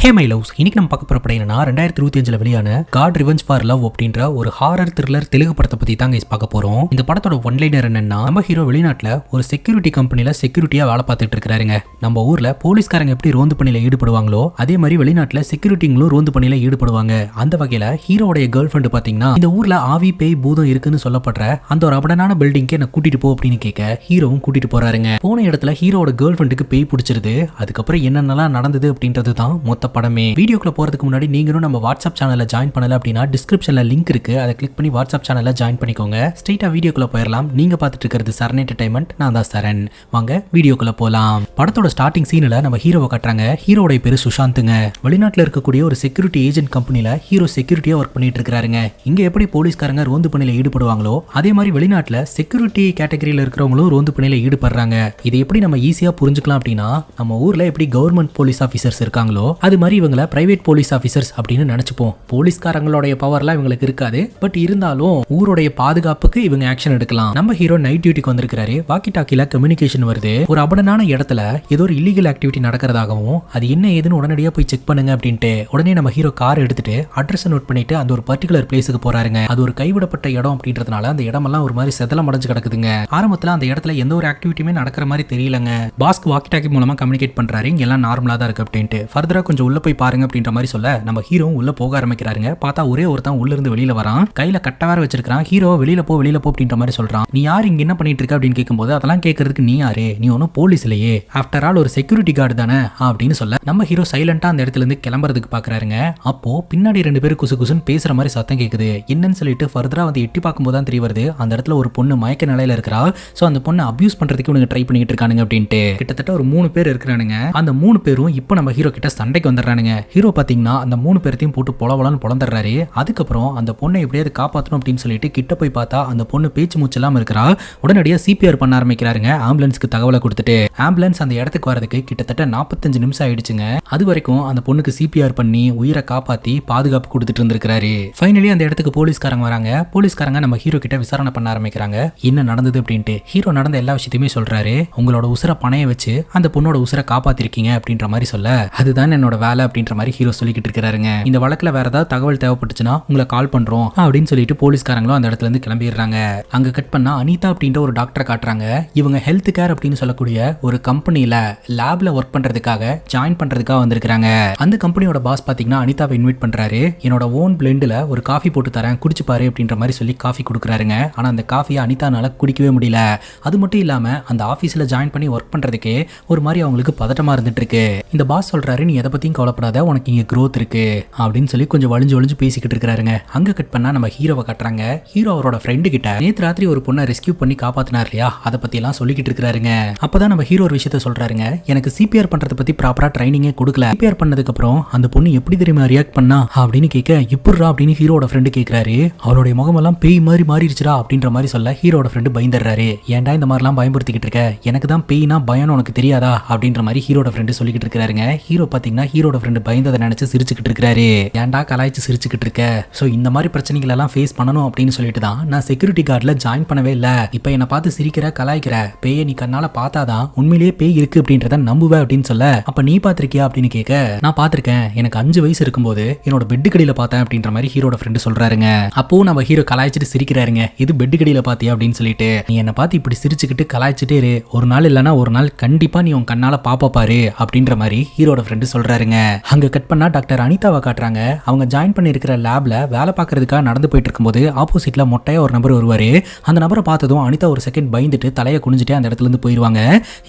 Hey my loves, இன்னைக்கு நம்ம பார்க்க போற படம் என்னன்னா 2025 வெளியான காட் ரிவெஞ்ச் ஃபார் லவ் அப்படின்ற ஒரு ஹாரர் த்ரில்லர் தெலுங்கு படத்தை பத்தி தான் கைஸ் பார்க்க போறோம். இந்த படத்தோட ஒன்லைனர் என்னன்னா, நம்ம ஹீரோ வெளிநாட்டுல ஒரு செக்யூரிட்டி கம்பெனில செக்யூரிட்டியா வேலை பார்த்துட்டு இருக்காருங்க. நம்ம ஊர்ல போலீஸ்காரங்க எப்படி ரோந்து பணியில ஈடுபடுவாங்களோ அதே மாதிரி வெளிநாட்டுல செக்யூரிட்டிங்களும் ரோந்து பணியில ஈடுபடுவாங்க. அந்த வகையில ஹீரோடைய கேர்ள் ஃபிரெண்ட் பாத்தீங்கன்னா, இந்த ஊர்ல ஆவி பேய் பூதம் இருக்குன்னு சொல்லப்படுற அந்த ஒரு அபடனான பில்டிங்க்கு என்ன கூட்டிட்டு போ அப்படின்னு கேட்க ஹீரோவும் கூட்டிட்டு போறாருங்க. போன இடத்துல ஹீரோட கேர்ள் ஃபிரெண்டுக்கு பேய் பிடிச்சிருது. அதுக்கப்புறம் என்னென்னலாம் நடந்தது அப்படின்றது தான் மொத்த படமே. வீடியோக்குள்ள போறதுக்கு முன்னாடி நீங்களும் நம்ம வாட்ஸ்அப் சேனல்ல ஜாயின் பண்ணல அப்படின்னா டிஸ்கிரிப்ஷன்ல லிங்க் இருக்கு, அதை கிளிக் பண்ணி வாட்ஸ்அப் சேனல்ல ஜாயின் பண்ணிக்கோங்க. ஸ்ட்ரைட்டா வீடியோக்குள்ள போயிடலாம். நீங்க பார்த்துட்டு இருக்கிறது சரண் என்டர்டைன்மெண்ட், நான் தான் சரண். வாங்க வீடியோக்குள்ள போலாம். படத்தோட ஸ்டார்டிங் சீன்ல நம்ம ஹீரோவை காட்டுறாங்க. ஹீரோட பேரு சுஷாந்துங்க. வெளிநாட்டுல இருக்கக்கூடிய ஒரு செக்யூரிட்டி ஏஜென்ட் கம்பெனில ஹீரோ செக்யூரிட்டியா ஒர்க் பண்ணிட்டு இருக்காருங்க. இங்க எப்படி போலீஸ்காரங்க ரோந்து பணியில ஈடுபடுவாங்களோ அதே மாதிரி வெளிநாட்டுல செக்யூரிட்டி கேட்டகரியில இருக்கிறவங்களும் ரோந்து பணியில ஈடுபடுறாங்க. இது எப்படி நம்ம ஈஸியா புரிஞ்சுக்கலாம் அப்படின்னா, நம்ம ஊர்ல எப்படி கவர்மெண்ட் போலீஸ் ஆபீசர்ஸ் இருக்காங்களோ அது மாதிரி இவங்கள பிரைவேட் போலீஸ் ஆபீசர்ஸ் அப்படின்னு நினைச்சுப்போம். போலீஸ்காரங்களுடைய பவர்லாம் இவங்களுக்கு இருக்காது, பட் இருந்தாலும் ஊருடைய பாதுகாப்புக்கு இவங்க ஆக்ஷன் எடுக்கலாம். நம்ம ஹீரோ நைட் டியூட்டிக்கு வந்திருக்காரு. வாக்கி டாக்கில கம்யூனிகேஷன் வருது. ஒரு அபடனான இடத்துல ஏதோ ஒரு இல்லீகல் ஆக்டிவிட்டி நடக்கிறதாகவும் அது என்ன ஏதுன்னு உடனடியாக போய் செக் பண்ணுங்க அப்படின்ட்டு உடனே நம்ம ஹீரோ கார் எடுத்துட்டு அட்ரஸ் நோட் பண்ணிட்டு அந்த ஒரு பர்டிகுலர் பிளேஸுக்கு போறாருங்க. அது ஒரு கைவிடப்பட்ட இடம் அப்படின்றதுனால அந்த இடமெல்லாம் ஒரு மாதிரி செதலம் அடைஞ்சு கிடக்குதுங்க. ஆரம்பத்துல அந்த இடத்துல எந்த ஒரு ஆக்டிவிட்டியுமே நடக்கிற மாதிரி தெரியலங்க. பாஸ்க்கு வாக்கி டாக்கி மூலமா கம்யூனிகேட் பண்றாரு, இங்க எல்லாம் நார்மலா தான் இருக்கு அப்படின்ட்டு. ஃபர்தரா கொஞ்சம் உள்ள போய் பாருங்க அப்படின்ற மாதிரி சொல்ல நம்ம ஹீரோ உள்ள போக ஆரம்பிக்கிறாருங்க. பார்த்தா ஒரே ஒருத்தன் உள்ள இருந்து வெளியில வரான். கையில கட்ட வேற வச்சிருக்கான். ஹீரோ வெளியில போ அப்படின்ற மாதிரி சொல்றான். நீ யார், இங்க என்ன பண்ணிட்டு இருக்க அப்படின்னு கேட்கும்போது, அதெல்லாம் கேட்கறதுக்கு நீ யாரு, நீ ஒன்னும் போலீஸ் இல்லையே, ஆஃப்டர் ஆல் ஒரு செக்யூரிட்டி கார்டு தானே அப்படின்னு சொல்ல நம்ம ஹீரோ சைலண்டா அந்த இடத்துல இருந்து கிளம்புறதுக்கு பாக்குறாருங்க. அப்போ பின்னாடி ரெண்டு பேரும் குசு குசுன்னு பேசுற மாதிரி சத்தம் கேக்குது. என்னன்னு சொல்லிட்டு ஃபர்தரா வந்து எட்டி பார்க்கும்போது தான் தெரிய வருது, அந்த இடத்துல ஒரு பொண்ணு மயக்க நிலையில இருக்கா. சோ அந்த பொண்ணை அபியூஸ் பண்றதுக்கு இவங்க ட்ரை பண்ணிட்டு இருக்கானுங்க அப்படின்ட்டு. கிட்டத்தட்ட ஒரு 3 பேர் இருக்கிறானுங்க. அந்த 3 பேரும் இப்போ நம்ம ஹீரோ கிட்ட சண்டைக்கு வந்துடுறானுங்க. ஹீரோ பாத்தீங்கன்னா அந்த 3 பேர்த்தையும் போட்டு பொலவலன்னு பொழந்துடுறாரு. அதுக்கப்புறம் அந்த பொண்ணை எப்படியாவது காப்பாற்றணும் அப்படின்னு சொல்லிட்டு கிட்ட போய் பார்த்தா அந்த பொண்ணு பேச்சு மூச்செல்லாம் இருக்கிறா. உடனடியாக சிபிஆர் பண்ண ஆரம்பிக்கிறாருங்க. ஆம்புலன்ஸ்க்கு தகவலை கொடுத்துட்டு ஆம்புலன்ஸ் அந்த இடத்துக்கு வரதுக்கு கிட்டத்தட்ட 45 நிமிஷம் ஆயிடுச்சுங்க. அது வரைக்கும் அந்த பொண்ணுக்கு சிபிஆர் பண்ணி உயிரை காப்பாத்தி பாதுகாப்பு கொடுத்துட்டு இருந்திருக்காரு. ஃபைனலி அந்த இடத்துக்கு போலீஸ்காரங்க வராங்க. போலீஸ்காரங்க நம்ம ஹீரோ கிட்ட விசாரணை பண்ண ஆரம்பிக்கிறாங்க, என்ன நடந்தது அப்படின்ட்டு. ஹீரோ நடந்த எல்லா விஷயத்தையுமே சொல்றாரு. உங்களோட உசுரை பணைய வச்சு அந்த பொண்ணோட உசுரை காப்பாத்திருக்கீங்க அப்படின்ற மாதிரி சொல்ல, அதுதான் என்னோட வேலை அப்படின்ற மாதிரி ஹீரோ சொல்லிக்கிட்டு இருக்காருங்க. இந்த வழக்குல வேற ஏதாவது தகவல் தேவைப்பட்டுச்சுன்னா உங்களை கால் பண்றோம் அப்படின்னு சொல்லிட்டு போலீஸ்காரங்களும் அந்த இடத்துல இருந்து கிளம்பிடுறாங்க. அங்க கட் பண்ணா அனிதா அப்படின்ற ஒரு டாக்டரை காட்டுறாங்க. இவங்க ஹெல்த் கேர் அப்படின்னு சொல்லக்கூடிய ஒரு கம்பெனில லேப்ல ஒர்க் பண்றதுக்காக ஜாயின் பண்றதுக்காக வந்திருக்காங்க. அந்த கம்பெனியோட பாஸ் பாத்தீங்கன்னா அனிதாவை இன்வைட் பண்றாரு. என்னோட ஓன் பிளெண்ட்ல ஒரு காஃபி போட்டு தரேன், குடிச்சு பாரு அப்படின்ற மாதிரி சொல்லி காஃபி கொடுக்குறாருங்க. ஆனா அந்த காஃபியை அனிதானால குடிக்கவே முடியல. அது மட்டும் இல்லாம அந்த ஆபீஸ்ல ஜாயின் பண்ணி ஒர்க் பண்றதுக்கே ஒரு மாதிரி அவங்களுக்கு பதட்டமா இருந்துட்டு இருக்கு. இந்த பாஸ் சொல்றாரு, நீ எதை பத்தியும் கவலைப்படாத, உனக்கு இங்க growth இருக்கு அப்படின்னு சொல்லி கொஞ்சம் வழிஞ்சு பேசிக்கிட்டு இருக்காருங்க. அங்க கட் பண்ணா நம்ம ஹீரோவை காட்டுறாங்க. ஹீரோ அவரோட ஃப்ரெண்டு கிட்ட நேத்து ராத்திரி ஒரு பொண்ணை ரெஸ்கியூ பண்ணி காப்பாத்தினார் இல்லையா, அதை பத்தி எல்லாம் சொல்லிக்கிட்டு இருக்காருங்க. அப்பதான் நம்ம ஹீரோ ஒரு விஷயத்த சொல்றாருங்க, எனக்கு சிபிஆர் பண்றதை பத்தி ப்ராப்பரா ட்ரைனிங்கே கொடுக்கல. சிபிஆர் பண்ணதுக்கு அப்புறம் அந்த பொண்ணு எப்படி தெரியுமா ரியாக்ட் பண்ணா அப்படின்னு கேட்க, இப்படிரா அப்படின்னு ஹீரோட ஃப்ரெண்டு கேட்கிறாரு. அவருடைய முகமெல்லாம் பேய் மாதிரி மாறிடுச்சுடா அப்படின்ற மாதிரி சொல்ல ஹீரோட ஃப்ரெண்டு பயந்துடுறாரு. ஏன்டா இந்த மாதிரிலாம் பயன்படுத்திக்கிட்டு இருக்க, எனக்கு தான் பேய்னா பயம்னு உனக்கு தெரியாதா அப்படின்ற மாதிரி ஹீரோட ஃப்ரெண்டு சொல்லிக்கிட்டு இருக்காருங்க. ஹீரோ பாத்தீங்கன்னா ஹீரோட ஃப்ரெண்டு பயந்ததை நினைச்சு சிரிச்சுக்கிட்டு இருக்காரு. ஏன்டா கலாய்ச்சி சிரிச்சுக்கிட்டு இருக்க, சோ இந்த மாதிரி பிரச்சனைகள் எல்லாம் ஃபேஸ் பண்ணணும் அப்படின்னு சொல்லிட்டு தான் நான் செக்யூரிட்டி கார்டுல ஜாயின் பண்ணவே இல்ல. இப்போ என்ன பார்த்து சிரிக்கிற கலாய்க்கிற, பேயை நீ கண்ணால பார்த்தாதான் உண்மையிலேயே பேய் இருக்கு அப்படின்றத நம்புவ அப்படின்னு சொல்ல, அப்ப நீ பாத்திருக்கியா அப்படின்னு கேட்க, நான் பாத்திருக்கேன், எனக்கு 5 வயசு இருக்கும்போது என்னோட பெட்டு கடியில பார்த்தேன் அப்படின்ற மாதிரி ஹீரோட ஃப்ரெண்டு சொல்றாருங்க. அப்போ நம்ம ஹீரோ கலாய்ச்சிட்டு சிரிக்கிறாருங்க, இது பெட்டு கடியில பாத்தியா அப்படின்னு சொல்லிட்டு. நீ என்ன பார்த்து இப்படி சிரிச்சுக்கிட்டு கலாய்ச்சிட்டே இரு, ஒரு நாள் இல்லைன்னா ஒரு நாள் கண்டிப்பா நீ உன் கண்ணால பாப்பா பாரு அப்படின்ற மாதிரி ஹீரோட ஃப்ரெண்டு சொல்றாருங்க. அங்க கட் பண்ணா டாக்டர் அனிதாவை காட்டுறாங்க. அவங்க ஜாயின் பண்ணி இருக்கிற லேப்ல வேலை பார்க்கறதுக்காக நடந்து போயிட்டு இருக்கும்போது ஆப்போசிட்ல மொட்டையா ஒரு நபர் வருவாரு. அந்த நபரை பார்த்ததும் அனிதா ஒரு செகண்ட் பயந்துட்டு தலையை குனிஞ்சிட்டு அந்த இடத்துல இருந்து போயிருவாங்க.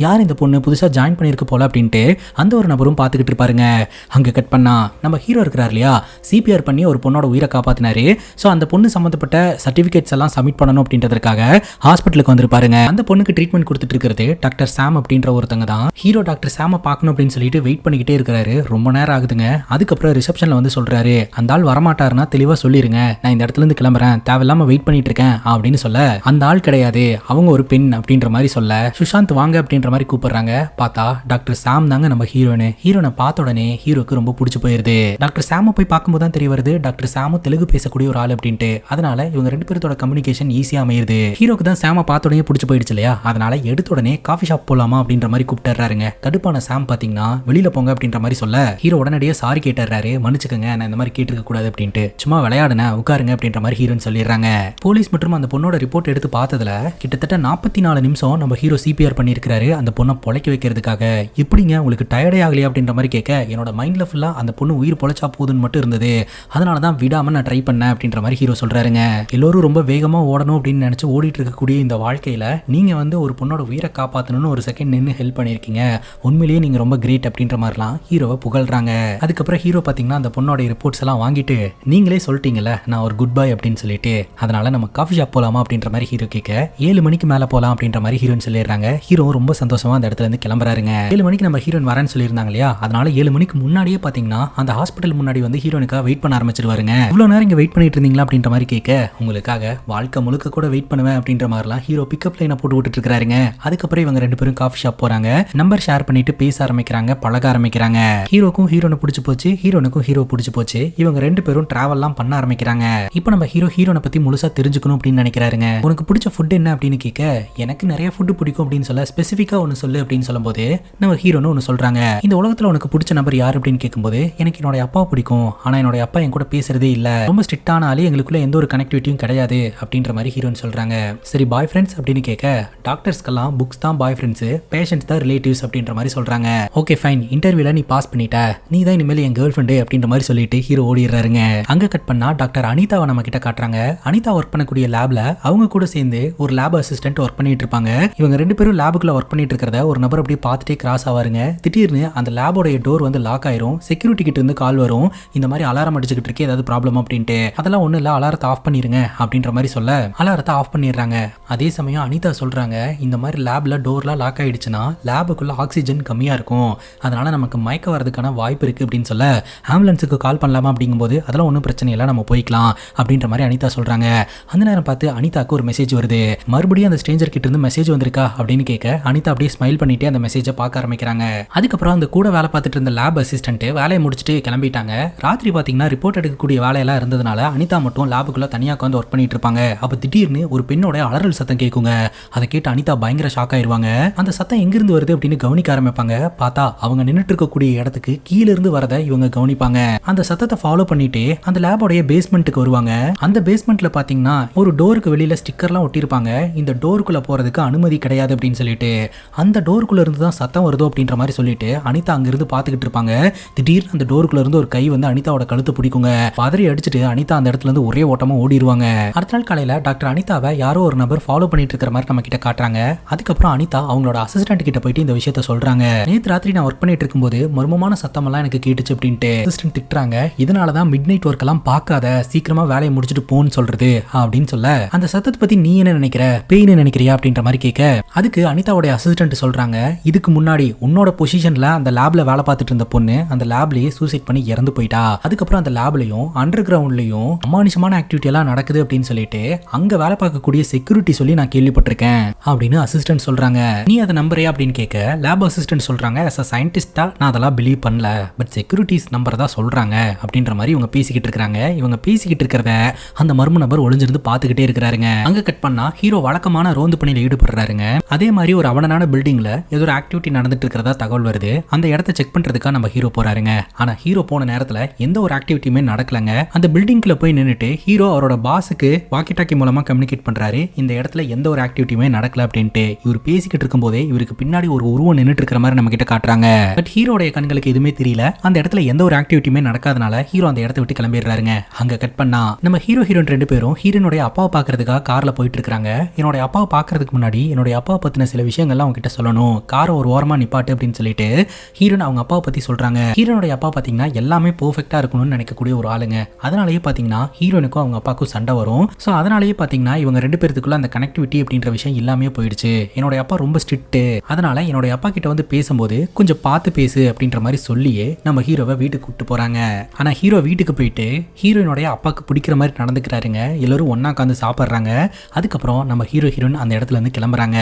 யார் இந்த பொண்ணு புதுசா ஜாயின் பண்ணிருக்கு போல அப்படின்ட்டு அந்த ஒரு நபரும் பார்த்துக்கிட்டு இருப்பாருங்க. அங்க கட் பண்ணா நம்ம ஹீரோ இருக்கிறார் இல்லையா, சிபிஆர் பண்ணி ஒரு பொண்ணோட உயிரை காப்பாத்தினாரு. சோ அந்த பொண்ணு சம்பந்தப்பட்ட சர்டிபிகேட்ஸ் எல்லாம் சப்மிட் பண்ணணும் அப்படின்றதுக்காக ஹாஸ்பிட்டலுக்கு வந்திருப்பாருங்க. அந்த பொண்ணுக்கு ட்ரீட்மெண்ட் கொடுத்துட்டு இருக்கிறது டாக்டர் சாம் அப்படின்ற ஒருத்தங்க தான். ஹீரோ டாக்டர் சாம பார்க்கணும் அப்படின்னு சொல்லிட்டு வெயிட் பண்ணிக்கிட்டே இருக்கிறாரு. ரொம்ப நேரம் ஆகுதுங்க. அதுக்கப்புறம் ரிசப்ஷன்ல வந்து சொல்றாரு, அந்த ஆள் வரமாட்டாருன்னா தெளிவா சொல்லிருங்க, நான் இந்த இடத்துல இருந்து கிளம்புறேன், தேவையில்லாம வெயிட் பண்ணிட்டு இருக்கேன் அப்படின்னு சொல்ல, அந்த ஆள் கிடையாது, அவங்க ஒரு பெண் அப்படின்ற மாதிரி சொல்ல, சுஷாந்த் வாங்க அப்படின்ற மாதிரி கூப்பிடுறாங்க. பார்த்தா டாக்டர் சாம் தாங்க நம்ம ஹீரோனு. ஹீரோனை பார்த்த உடனே ஹீரோக்கு ரொம்ப பிடிச்சு போயிருது. டாக்டர் சாம போய் பார்க்கும்போது தான் தெரிய வருது, டாக்டர் சாமும் தெலுங்கு பேசக்கூடிய ஒரு ஆள் அப்படின்ட்டு. அதனால இவங்க 2 பேரோட கம்யூனிகேஷன் ஈஸியா அமையுது. ஹீரோக்கு தான் சாம பார்த்த உடனே பிடிச்சு போயிடுச்சு இல்லையா, அதனால எடுத்த உடனே காஃபி ஷாப் போலாமா அப்படின்ற மாதிரி கூப்பிட்டுறாருங்க. கடுப்பான சாம் பாத்தீங்கன்னா வெளியில போங்க அப்படின்ற மாதிரி சொல்ல, ஹீரோ உடனடியே சாரி கேட்டுறாரு, மன்னிச்சுக்கங்க நான் இந்த மாதிரி கேட்டிருக்க கூடாது அப்படின்ட்டு, சும்மா விளையாடுன உட்காருங்க அப்படின்ற மாதிரி ஹீரோன்னு சொல்லிடுறாங்க. போலீஸ் மற்றும் அந்த பொண்ணோட ரிப்போர்ட் எடுத்து பார்த்ததுல கிட்டத்தட்ட 44 நிமிஷம் நம்ம ஹீரோ சிபிஆர் பண்ணியிருக்காரு அந்த பொண்ணை பொழைக்க வைக்கிறதுக்காக. எப்படிங்க உங்களுக்கு டயர்டே ஆகலையா அப்படின்ற மாதிரி கேட்க, என்னோட மைண்ட்ல ஃபுல்லா அந்த பொண்ணு உயிர் பொழைச்சா போதுன்னு மட்டும் இருந்தது, அதனால தான் விடாம நான் ட்ரை பண்ணேன் அப்படின்ற மாதிரி ஹீரோ சொல்றாருங்க. எல்லோரும் ரொம்ப வேகமா ஓடணும் அப்படின்னு நினைச்சு ஓடிட்டு இருக்கக்கூடிய இந்த வாழ்க்கையில நீங்க வந்து ஒரு பொண்ணோட உயிரை காப்பாற்றணும்னு ஒரு செகண்ட் நின்று ஹெல்ப் பண்ணியிருக்கீங்க, உண்மையிலேயே நீங்க ரொம்ப கிரேட் அப்படின்ற மாதிரிலாம் ஹீரோவை புகழ்றாங்க. அதுக்கப்புறம் ஹீரோ பார்த்தீங்கன்னா அந்த பொண்ணோட ரிப்போர்ட்ஸ் எல்லாம் வாங்கிட்டு, நீங்களே சொல்லிட்டீங்கல்ல நான் ஒரு குட் பாய் அப்படின்னு சொல்லிட்டு, அதனால நம்ம காஃபி ஷாப் போலாமா அப்படின்ற மாதிரி ஹீரோ கேட்க, 7 மணிக்கு மேல போலாம் அப்படின்ற மாதிரி ஹீரோன்னு சொல்லிடுறாங்க. ஹீரோ ரொம்ப சந்தோஷமா அந்த இடத்துல இருந்து கிளம்புறாருங்க. 7 மணிக்கு நம்ம ஹீரோயின் வரேன்னு சொல்லியிருந்தாங்க இல்லையா, அதனால 7 மணிக்கு முன்னாடியே பாத்தீங்கன்னா அந்த ஹாஸ்பிட்டல் முன்னாடி வந்து ஹீரோனுக்காக வெயிட் பண்ண ஆரம்பிச்சிருவாருங்க. இவ்வளவு நேரம் இங்க வெயிட் பண்ணிட்டு இருந்தீங்களா அப்படின்ற மாதிரி கேட்க, உங்களுக்காக வாழ்க்கை முழுக்க கூட வெயிட் பண்ணுவேன் அப்படின்ற மாதிரிலாம் ஹீரோ பிக்கப் லைனை போட்டு விட்டுட்டு இருக்காருங்க. அதுக்கப்புறம் இவங்க 2 பேரும் காஃபி ஷாப் போறாங்க, நம்பர் ஷேர் பண்ணிட்டு பேச ஆரம்பிக்கிறாங்க, பழக ஆரம்பிக்கிறாங்க. ஹீரோக்கும் ஹீரோனை பிடிச்சு போச்சு, ஹீரோனுக்கும் ஹீரோ பிடிச்சு போச்சு. இவங்க 2 பேரும் டிராவல்லாம் பண்ண ஆரம்பிக்கிறாங்க. இப்போ நம்ம ஹீரோனை பத்தி முழுசா தெரிஞ்சுக்கணும் அப்படின்னு நினைக்கிறாருங்க. உனக்கு பிடிச்ச ஃபுட் என்ன அப்படின்னு கேட்க, எனக்கு நிறைய ஃபுட் பிடிக்கும் அப்படின்னு சொல்ல, ஸ்பெசிஃபிக்கா ஒன்னு சொல்லு அப்படின்னு சொல்லும்போது நம்ம ஹீரோன்னு ஒன்னு சொல்றாங்க. இந்த உலகத்துல உனக்கு பிடிச்ச நபர் யார் அப்படின்னு கேட்கும்போது, எனக்கு என்னோட அப்பா பிடிக்கும், ஆனா என்னோட அப்பா என் கூட பேசுறதே இல்ல, ரொம்ப ஸ்ட்ரிக்டான ஆளு, எங்களுக்குள்ள எந்த ஒரு கனெக்டிவிட்டியும் கிடையாது அப்படின்ற மாதிரி ஹீரோன்னு சொல்றாங்க. சரி பாய் ஃப்ரெண்ட்ஸ் அப்படின்னு கேட்க, டாக்டர்ஸ்க்கெல்லாம் புக்ஸ் தான் பாய் ஃப்ரெண்ட்ஸ், பேஷண்ட்ஸ் தான் ரிலேட்டிவ்ஸ் அப்படின்ற மாதிரி சொல்றாங்க. ஓகே ஃபைன், இன்டர்வியூல நீ பாஸ் பண்ணிட்ட, நீ தான் இனிமேல் என் கேர்ள் ஃப்ரெண்டு அப்படின்ற மாதிரி சொல்லிட்டு ஹீரோ ஓடிடுறாருங்க. அங்க கட் பண்ணா டாக்டர் அனிதாவை நம்ம கிட்ட காட்டுறாங்க. அனிதா ஒர்க் பண்ணக்கூடிய லேப்ல அவங்க கூட சேர்ந்து ஒரு லேப் அசிஸ்டன்ட் ஒர்க் பண்ணிட்டு இருப்பாங்க. இவங்க 2 பேரும் லேபுக்குள்ள ஒர்க் பண்ணிட்டு இருக்கிறத ஒரு நபர் அப்படியே பார்த்துட்டே கிராஸ் ஆவாருங்க. திடீர்னு அந்த லேபோடைய டோர் வந்து லாக் ஆயிரும். செக்யூரிட்டி கிட்ட இருந்து கால் வரும், இந்த மாதிரி அலாரம் அடிச்சுக்கிட்டு இருக்கு, ஏதாவது ப்ராப்ளம் அப்படின்ட்டு. அதெல்லாம் ஒண்ணு இல்ல, அலாரத்தை ஆஃப் பண்ணிருங்க அப்படின்ற மாதிரி சொல்ல அலாரத்தை ஆஃப் பண்ணிடுறாங்க. அதே சமயம் அனிதா சொல்றாங்க, இந்த மாதிரி லேப்ல டோர்லாம் லாக் ஆயிடுச்சுன்னா லேபுக்குள்ள ஆக்சிஜன் கம்மியா இருக்கும், அதனால நமக்கு மயக்க வரதுக்கான வாய்ப்பு இருக்கு அப்படின்னு சொல்ல, ஆம்புலன்ஸுக்கு கால் பண்ணலாமா அப்படிங்கும்போது அதெல்லாம் ஒன்றும் பிரச்சனை இல்லை, நம்ம போய்க்கலாம் அப்படின்ற மாதிரி அனிதா சொல்றாங்க. அந்த நேரம் பார்த்து அனிதாக்கு ஒரு மெசேஜ் வருது. மறுபடியும் அந்த ஸ்ட்ரேஞ்சர் கிட்ட இருந்து மெசேஜ் வந்திருக்கா அப்படின்னு கேட்க, அனிதா அப்படியே ஸ்மைல் பண்ணிட்டு அந்த மெசேஜை பார்க்க ஆரம்பிக்கிறாங்க. அதுக்கப்புறம் அந்த கூட வேலை பார்த்துட்டு இருந்த லேப் அசிஸ்டன்ட் வேலையை முடிச்சுட்டு கிளம்பிட்டாங்க. ராத்திரி பார்த்தீங்கன்னா ரிப்போர்ட் எடுக்கக்கூடிய வேலையெல்லாம் இருந்ததுனால அனிதா மட்டும் லேபுக்குள்ள தனியாக உட்காந்து ஒர்க் பண்ணிட்டு இருப்பாங்க. அப்போ திடீர்னு ஒரு பெண்ணோட அலறல் சத்தம் கேட்குங்க. அதை கேட்டு அனிதா பயங்கர ஷாக் ஆயிருவாங்க. அந்த சத்தம் எங்கிருந்து வருது அப்படின்னு கவனிக்க ஆரம்பிப்பாங்க. பார்த்தா அவங்க நின்றுட்டு இருக்கக்கூடிய இடத்துக்கு கீழே இருந்து வரதை இவங்க கவனிப்பாங்க. அந்த சத்தத்தை ஃபாலோ பண்ணிட்டு அந்த லேபோடைய பேஸ்மெண்ட்டுக்கு வருவாங்க. அந்த பேஸ்மெண்ட்ல பாத்தீங்கன்னா ஒரு டோருக்கு வெளியில ஸ்டிக்கர்லாம் ஒட்டியிருப்பாங்க, இந்த டோருக்குள்ள போறதுக்கு அனுமதி கிடையாது அப்படின்னு சொல்லிட்டு. அந்த டோருக்குள்ள இருந்து தான் சத்தம் வருதோ அப்படின்ற மாதிரி சொல்லிட்டு அனிதா அங்கிருந்து பாத்துக்கிட்டு இருப்பாங்க. திடீர்னு அந்த டோருக்குள்ள இருந்து ஒரு கை வந்து அனிதாவோட கழுத்து பிடிக்குங்க. பதறி அடிச்சுட்டு அனிதா அந்த இடத்துல இருந்து ஒரே ஓட்டமா ஓடிடுவாங்க. அடுத்த நாள் காலையில டாக்டர் அனிதாவை யாரோ ஒரு நபர் ஃபாலோ பண்ணிட்டு இருக்கிற மாதிரி நம்ம கிட்ட காட்டுறாங்க. அதுக்கப்புறம் அனிதா அவங்களோட அசிஸ்டன்ட் கிட்ட போயிட்டு இந்த விஷயத்த சொல்றாங்க. நேற்று ராத்திரி நான் ஒர்க் பண்ணிட்டு இருக்கும்போது மர்மமான சத்தம் எல்லாம் எனக்கு கேட்டுச்சு அப்படின்ட்டு அசிஸ்டன்ட் திட்டுறாங்க. இதனாலதான் மிட் நைட் ஒர்க் எல்லாம் பார்க்காத, சீக்கிரமா வேலையை முடிச்சுட்டு போன்னு சொல்றது அப்படின்னு சொல்ல, அந்த சத்தத்தை பத்தி நீ என்ன நினைக்கிற, பேய்னு நினைக்கிறியா அப்படின்ற மாதிரி கேட்க, அதுக்கு அனிதாவோட அசிஸ்டன்ட் சொல்றாங்க, இதுக்கு முன்னாடி உன்னோட பொசிஷன்ல அந்த லேப்ல வேலை பார்த்துட்டு இருந்த பொண்ணு அந்த லேப்லயே சூசைட் பண்ணி இறந்து போயிட்டா. அதுக்கப்புறம் அந்த லேப்லயும் அண்டர் கிரவுண்ட்லயும் அமானுஷமான ஆக்டிவிட்டி எல்லாம் நடக்குது அப்படின்னு சொல்லிட்டு அங்க வேலை பார்க்கக்கூடிய செக்யூரிட்டி சொல்லி நான் கேள்விப்பட்டிருக்கேன் அப்படின்னு அசிஸ்டன்ட் சொல்றாங்க. நீ அதை நம்புறியா அப்படின்னு கேட்க, லேப் அசிஸ்டன்ட் சொல்றாங்க, as a சயின்டிஸ்டா நான் அதெல்லாம் பிலீவ் பண்ணல, பட் செக்யூரிட்டிஸ் நம்பர் தான் சொல்றாங்க அப்படின்ற மாதிரி இவங்க பேசிக்கிட்டு இருக்காங்க. இவங்க பேசிக்கிட்டு இருக்கிறத அந்த மர்ம நபர் ஒளிஞ்சிருந்து பாத்துக்கிட்டே இருக்கிறாருங்க. அங்க கட் பண்ணா ஹீரோ வழக்கமான ரோந்து பணியில ஈடுபடுறாருங்க. அதே மாதிரி ஒரு அவலனான பில்டிங்ல ஏதோ ஒரு ஆக்டிவிட்டி நடந்துட்டு இருக்கிறதா தகவல் வருது. அந்த இடத்தை செக் பண்றதுக்காக நம்ம ஹீரோ போறாருங்க. ஆனா ஹீரோ போன நேரத்துல எந்த ஒரு ஆக்டிவிட்டியுமே நடக்கலங்க. அந்த பில்டிங்ல போய் நின்னுட்டு ஹீரோ அவரோட பாஸுக்கு வாக்கி டாக்கி மூலமா கம்யூனிகேட் பண்றாரு, இந்த இடத்துல எந்த ஒரு ஆக்டிவிட்டியுமே நடக்கல அப்படின்ட்டு. இவர் பேசிக்கிட்டு இருக்கும் போதே இவருக்கு பின்னாடி ஒரு உருவம் நின்னுட்டு இருக்கிற மாதிரி நம்ம கிட்ட காட்டுறாங்க. பட் ஹீரோடைய கண்களுக்கு எதுவுமே தெரியல. அந்த இடத்துல எந்த ஒரு ஆக்டிவிட்டியுமே நடக்காதனால ஹீரோ அந்த இடத்தை விட்டு கிளம்பிடுறாருங்க. அங்க கட் பண்ணா நம்ம ஹீரோயின் 2 பேரும் ஹீரோனுடைய அப்பாவை பாக்குறதுக்காக கார்ல போயிட்டு இருக்காங்க. என்னோட அப்பாவை பாக்குறதுக்கு முன்னாடி என்னுடைய அப்பாவை பத்தின சில விஷயங்கள்லாம் அவங்க கிட்ட சொல்லணும், காரை ஒரு ஓரமா நிப்பாட்டு அப்படின்னு சொல்லிட்டு ஹீரோன் அவங்க அப்பாவை பத்தி சொல்றாங்க. ஹீரோனுடைய அப்பா பாத்தீங்கன்னா எல்லாமே பெர்ஃபெக்ட்டா இருக்கணும்னு நினைக்கக்கூடிய ஒரு ஆளுங்க. அதனாலேயே பாத்தீங்கன்னா ஹீரோனுக்கும் அவங்க அப்பாவுக்கும் சண்டை வரும். சோ அதனாலேயே பாத்தீங்கன்னா இவங்க 2 பேருக்குள்ள அந்த கனெக்டிவிட்டி அப்படின்ற விஷயம் எல்லாமே போயிடுச்சு. என்னோட அப்பா ரொம்ப ஸ்ட்ரிக்ட், அதனால என்னோட அப்பா கிட்ட வந்து பேசும்போது கொஞ்சம் பார்த்து பேசு அப்படின்ற மாதிரி சொல்லியே நம்ம ஹீரோவை வீட்டுக்கு கூப்பிட்டு போறாங்க. ஆனா ஹீரோ வீட்டுக்கு போயிட்டு ஹீரோயினுடைய அப்பாக்கு பிடிக்கிற மாதிரி நடந்துக்கிறாருங்க. எல்லாரும் ஒன்னா உட்காந்து சாப்பிட்றாங்க. அதுக்கப்புறம் நம்ம ஹீரோயின் அந்த இடத்துல இருந்து கிளம்புறாங்க.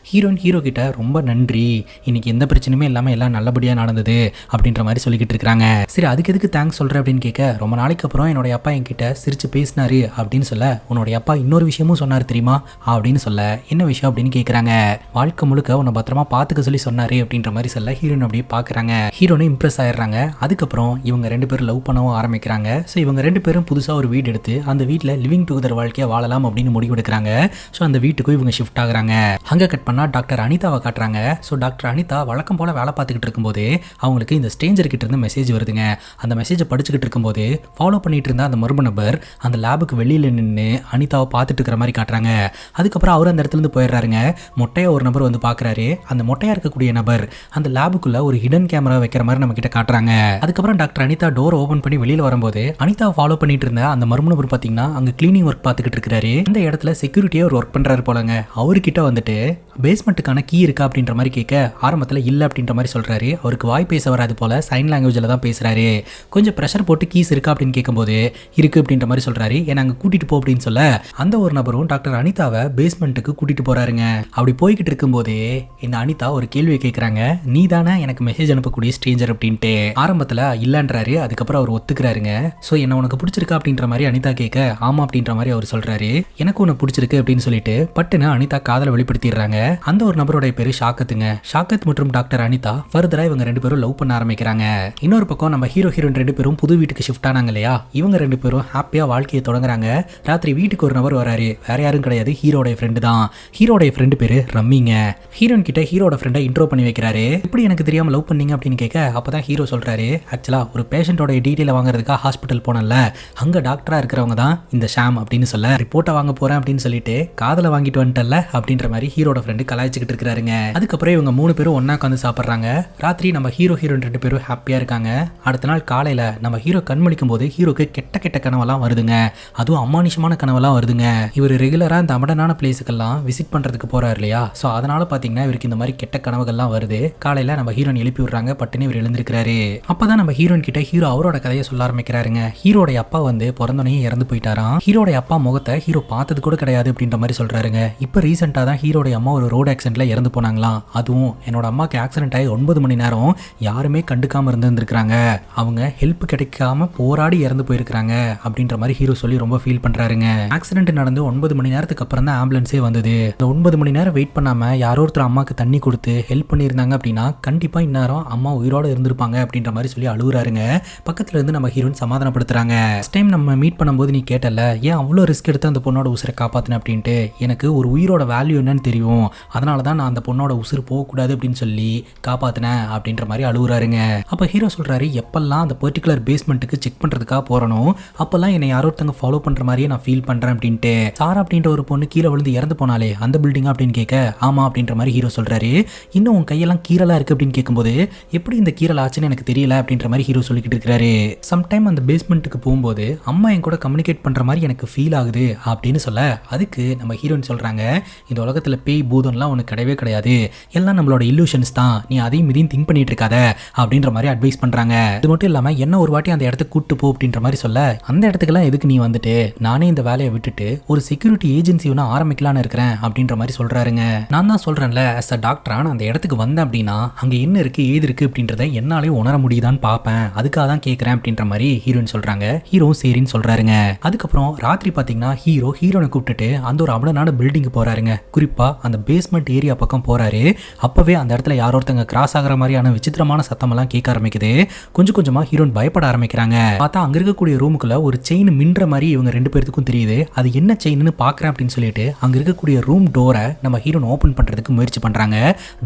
ஹீரோ கிட்ட ரொம்ப நன்றி, இன்னைக்கு எந்த பிரச்சனையுமே இல்லாம எல்லாம் நல்லபடியா நடந்தது அப்படின்ற மாதிரி சொல்லிக்கிட்டு இருக்காங்க. சரி அதுக்கு எதுக்கு தேங்க்ஸ் சொல்ற அப்படின்னு கேட்க, ரொம்ப நாளைக்கு அப்புறம் என்னோட அப்பா என்கிட்ட சிரிச்சு பேசினாரு அப்படின்னு சொல்ல, உன்னோட அப்பா இன்னொரு விஷயமும் சொன்னாரு தெரியுமா அப்படின்னு சொல்ல, என்ன விஷயம் அப்படின்னு கேட்கறாங்க. வாழ்க்கை முழுக்க உன்னை பத்திரமா பாத்துக்க சொல்லி சொன்னாரு அப்படின்ற மாதிரி சொல்ல ஹீரோயின் அப்படியே பாக்குறாங்க. ஹீரோனு இம்ப்ரெஸ் ஆயிடுறாங்க. அதுக்கப்புறம் இவங்க 2 பேரும் லவ் பண்ணவும் ஆரம்பிக்கிறாங்க. ஸோ இவங்க 2 பேரும் புதுசாக ஒரு வீடு எடுத்து அந்த வீட்டில் லிவிங் டுகெதர் வாழ்க்கையை வாழலாம் அப்படின்னு முடிவெடுக்கிறாங்க. ஸோ அந்த வீட்டுக்கும் இவங்க ஷிஃப்ட் ஆகுறாங்க. அங்கே கட் பண்ணால் டாக்டர் அனிதாவை காட்டுறாங்க. ஸோ டாக்டர் அனிதா வழக்கம் போல் வேலை பார்த்துக்கிட்டு இருக்கும்போது அவங்களுக்கு இந்த ஸ்ட்ரேஞ்சர் கிட்ட இருந்து மெசேஜ் வருதுங்க. அந்த மெசேஜை படிச்சுக்கிட்டு இருக்கும்போது ஃபாலோ பண்ணிட்டு இருந்த அந்த மர்ம நபர் அந்த லேபுக்கு வெளியில் நின்று அனிதாவை பார்த்துட்டு இருக்கிற மாதிரி காட்டுறாங்க. அதுக்கப்புறம் அவர் அந்த இடத்துல இருந்து போயிடுறாருங்க. மொட்டையா ஒரு நபர் வந்து பார்க்குறாரு. அந்த மொட்டையா இருக்கக்கூடிய நபர் அந்த லேபுக்குள்ள ஒரு ஹிடன் கேமரா வைக்கிற மாதிரி நம்ம கிட்ட காட்டுறாங்க. அதுக்கப்புறம் டாக்டர் அனிதா டோர் ஓபன் பண்ணி வெளியில வரும்போது அனிதா ஃபாலோ பண்ணிட்டு இருந்த அந்த மர்ம நபர் பாத்தீங்கன்னா அங்க கிளீனிங் ஒர்க் பார்த்துக்கிட்டு இருக்காரு. இந்த இடத்துல செக்யூரிட்டியா ஒரு ஒர்க் பண்றாரு போலங்க. அவர்கிட்ட வந்துட்டு பேஸ்மெண்ட்டுக்கான கீ இருக்கா அப்படின்ற மாதிரி கேட்க ஆரம்பத்தில் இல்லை அப்படின்ற மாதிரி சொல்றாரு. அவருக்கு வாய் பேச வராது போல சைன் லாங்குவேஜில் தான் பேசுறாரு. கொஞ்சம் ப்ரெஷர் போட்டு கீஸ் இருக்கா அப்படின்னு கேட்கும்போது இருக்கு அப்படின்ற மாதிரி சொல்றாரு. ஏன்னா அங்கே கூட்டிட்டு போ அப்படின்னு சொல்ல அந்த ஒரு நபரும் டாக்டர் அனிதாவை பேஸ்மெண்ட்டுக்கு கூட்டிட்டு போறாருங்க. அப்படி போய்கிட்டு இருக்கும்போதே இந்த அனிதா ஒரு கேள்வியை கேட்குறாங்க. நீ தானே எனக்கு மெசேஜ் அனுப்பக்கூடிய ஸ்ட்ரேஞ்சர் அப்படின்ட்டு. ஆரம்பத்தில் இல்லைன்றாரு. அதுக்கப்புறம் அவர் ஒத்துக்கிறாருங்க. ஸோ என்ன உனக்கு பிடிச்சிருக்கா அப்படின்ற மாதிரி அனிதா கேட்க ஆமா அப்படின்ற மாதிரி அவர் சொல்றாரு. எனக்கு உனக்கு பிடிச்சிருக்கு அப்படின்னு சொல்லிட்டு பட்டுன்னு அனிதா காதலை வெளிப்படுத்திடுறாங்க. அந்த ஒரு நபருடைய பேரு ஷாக்கத்துங்க. ஷாக்கத் மற்றும் டாக்டர் அனிதா ஃபர்தரா இவங்க 2 பேரும் லவ் பண்ண ஆரம்பிக்கிறாங்க. இன்னொரு பக்கம் நம்ம ஹீரோ ஹீரோயின் 2 பேரும் புது வீட்டுக்கு ஷிஃப்ட் ஆனாங்க இல்லையா, இவங்க 2 பேரும் ஹாப்பியா வாழ்க்கையை தொடங்குறாங்க. ராத்திரி வீட்டுக்கு ஒரு நபர் வராரு. வேற யாரும் கிடையாது, ஹீரோடைய ஃப்ரெண்டு தான். ஹீரோடைய ஃப்ரெண்டு பேரு ரம்மிங்க. ஹீரோயின் கிட்ட ஹீரோட ஃப்ரெண்டை இன்ட்ரோ பண்ணி வைக்கிறாரு. எப்படி எனக்கு தெரியாம லவ் பண்ணீங்க அப்படின்னு கேட்க அப்பதான் ஹீரோ சொல்றாரு, ஆக்சுவலா ஒரு பேஷண்டோட டீட்டெயில் வாங்குறதுக்காக ஹாஸ்பிட்டல் போனல, அங்க டாக்டரா இருக்கிறவங்க தான் இந்த ஷாம் அப்படின்னு சொல்ல ரிப்போர்ட்டை வாங்க போறேன் அப்படின்னு சொல்லிட்டு காதலை வாங்கிட்டு வந்துட்டல அப்படின்ற மாதிரி ஹீரோட ஃப்ரெண்டு கலாய்ச்சிக்கிட்டு இருக்காருங்க. அதுக்கப்புறம் இவங்க 3 பேரும் ஒன்னா உட்காந்து சாப்பிட்றாங்க. ராத்திரி நம்ம ஹீரோ ஹீரோயின் 2 பேரும் ஹாப்பியா இருக்காங்க. அடுத்த நாள் காலையில நம்ம ஹீரோ கண்மொழிக்கும் போது ஹீரோக்கு கெட்ட கெட்ட கனவெல்லாம் வருதுங்க. அதுவும் அமானுஷமான கனவெல்லாம் வருதுங்க. இவர் ரெகுலரா இந்த அமடனான பிளேஸுக்கெல்லாம் விசிட் பண்றதுக்கு போறாரு இல்லையா, ஸோ அதனால பாத்தீங்கன்னா இவருக்கு இந்த மாதிரி கெட்ட கனவுகள்லாம் வருது. காலையில நம்ம ஹீரோயின் எழுப்பி விடுறாங்க. பட்டுன்னு இவர் எழுந்திருக்கிறாரு. அப்பதான் நம்ம ஹீரோயின் கிட்ட ஹீரோ அவரோட கதையை சொல்ல ஆரம்பிக்கிறாருங்க. ஹீரோடைய அப்பா வந்து பிறந்தோடனே இறந்து போயிட்டாராம். ஹீரோடைய அப்பா முகத்தை ஹீரோ பார்த்தது கூட கிடையாது அப்படின்ற மாதிரி சொல்றாருங்க. இப்போ ரீசெண்டா தான் ஹீரோடைய அம்மா ஒரு ரோடு ஆக்சிடென்ட்ல இறந்து போனாங்களாம். அதுவும் என்னோட அம்மாக்கு ஆக்சிடென்ட் ஆகி 9 மணி நேரம் யாருமே கண்டுக்காம இருந்திருக்காங்க. அவங்க ஹெல்ப் கிடைக்காம போராடி இறந்து போயிருக்காங்க அப்படின்ற மாதிரி ஹீரோ சொல்லி ரொம்ப ஃபீல் பண்றாருங்க. ஆக்சிடென்ட் நடந்து 9 மணி நேரத்துக்கு அப்புறம் தான் ஆம்புலன்ஸே வந்தது. 9 மணி நேரம் வெயிட் பண்ணாம யாரோ ஒருத்தர் அம்மாக்கு தண்ணி கொடுத்து ஹெல்ப் பண்ணியிருந்தாங்க அப்படின்னா கண்டிப்பா இந்நேரம் அம்மா உயிரோட இருந்திருப்பாங்க அப்படின்ற மாதிரி சொல்லி அழுகுறாருங்க. பக்கத்துல இருந்து நம்ம ஹீரோயின் சமாதானப்படுத்துறாங்க. ஃபர்ஸ்ட் டைம் நம்ம மீட் பண்ணும்போது நீ கேட்டல ஏன் அவ்வளோ ரிஸ்க் எடுத்து அந்த பொண்ணோட உசுரை காப்பாத்தின அப்படின்ட்டு, எனக்கு ஒரு உயிரோட வேல்யூ என்னன்னு தெரியும், அதனால தான் நான் அந்த பொண்ணோட உசுறு போகக்கூடாது அப்படின்னு சொல்லி காப்பாத்தினேன் அப்படின்ற மாதிரி அழுகுறாருங்க. அப்போ ஹீரோ சொல்றாரு, எப்பெல்லாம் அந்த பர்டிகுலர் பேஸ்மெண்ட்டுக்கு செக் பண்றதுக்காக போறனோ அப்பெல்லாம் என்னை யாரோ ஒருத்தங்க ஃபாலோ பண்ற மாதிரியே நான் ஃபீல் பண்றேன் அப்படின்ட்டு. சாரா அப்படின்ற ஒரு பொண்ணு கீழே விழுந்து இறந்து போனாலே அந்த பில்டிங் அப்படின்னு கேட்க ஆமா அப்படின்ற மாதிரி ஹீரோ சொல்றாரு. இன்னும் உன் கையெல்லாம் கீரலா இருக்கு அப்படின்னு கேட்கும்போது எப்படி இந்த கீரல் ஆச்சுன்னு எனக்கு தெரியல அப்படின்ற மாதிரி ஹீரோ சொல்லிக்கிட்டு இருக்காரு. சம்டைம் அந்த பேஸ்மெண்ட்டுக்கு போகும்போது அம்மா என் கூட கம்யூனிகேட் பண்ற மாதிரி எனக்கு ஃபீல் ஆகுது அப்படின்னு சொல்ல அதுக்கு நம்ம ஹீரோயின் சொல்றாங்க, இந்த உலகத்துல பேய் பூதம்லாம் உனக்கு கிடையவே கிடையாது, எல்லாம் நம்மளோட இல்லூஷன்ஸ் தான், நீ அதையும் இதையும் திங்க் பண்ணிட்டு இருக்காத அப்படின்ற மாதிரி அட்வைஸ் பண்றாங்க. இது மட்டும் இல்லாம என்ன ஒரு வாட்டி அந்த இடத்துக்கு கூட்டு போ அப்படின்ற மாதிரி சொல்ல அந்த இடத்துக்குலாம் எதுக்கு நீ வந்துட்டு, நானே இந்த வேலையை விட்டுட்டு ஒரு செக்யூரிட்டி ஏஜென்சி ஒன்று ஆரம்பிக்கலான்னு இருக்கிறேன் அப்படின்ற மாதிரி சொல்றாருங்க. நான் தான் சொல்றேன்ல, as a டாக்டரா நான் அந்த இடத்துக்கு வந்தேன் அப்படின்னா அங்க என்ன இருக்கு ஏது இருக்கு அப்படின்றத என்னாலே உணர முடியுதான்னு பார்ப்பேன், அதுக்காக தான் கேட்கறேன் அப்படின்ற மாதிரி ஹீரோயின் சொல்றாங்க. ஹீரோ சரின்னு சொல்றாருங்க. அதுக்கப்புறம் ராத்திரி பாத்தீங்கன்னா ஹீரோ ஹீரோனை கூப்பிட்டுட்டு அந்த ஒரு அபடனான பில்டிங் போறாருங்க. குறிப்பா அந்த பேஸ்மெண்ட் ஏரியா பக்கம் போறாரு. அப்பவே அந்த இடத்துல யாரோ ஒருத்தங்க கிராஸ் ஆகிற மாதிரியான விசித்திரமான சத்தம் எல்லாம் கேட்க ஆரம்பிக்குது. கொஞ்சம் கொஞ்சமா ஹீரோயின் பயப்பட ஆரம்பிக்கிறாங்க. பார்த்தா அங்க இருக்கக்கூடிய ரூமுக்குள்ள ஒரு செயின் மின்ற மாதிரி இவங்க 2 பேருக்கும் தெரியுது. அது என்ன செயின்னு பாக்குறேன் அப்படின்னு சொல்லிட்டு அங்க இருக்கக்கூடிய ரூம் டோரை நம்ம ஹீரோன் ஓபன் பண்றதுக்கு முயற்சி பண்றாங்க.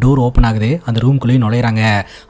டோர் ஓபன் ஆகுது. அந்த ரூம்குள்ளேயே நுழையிறாங்க.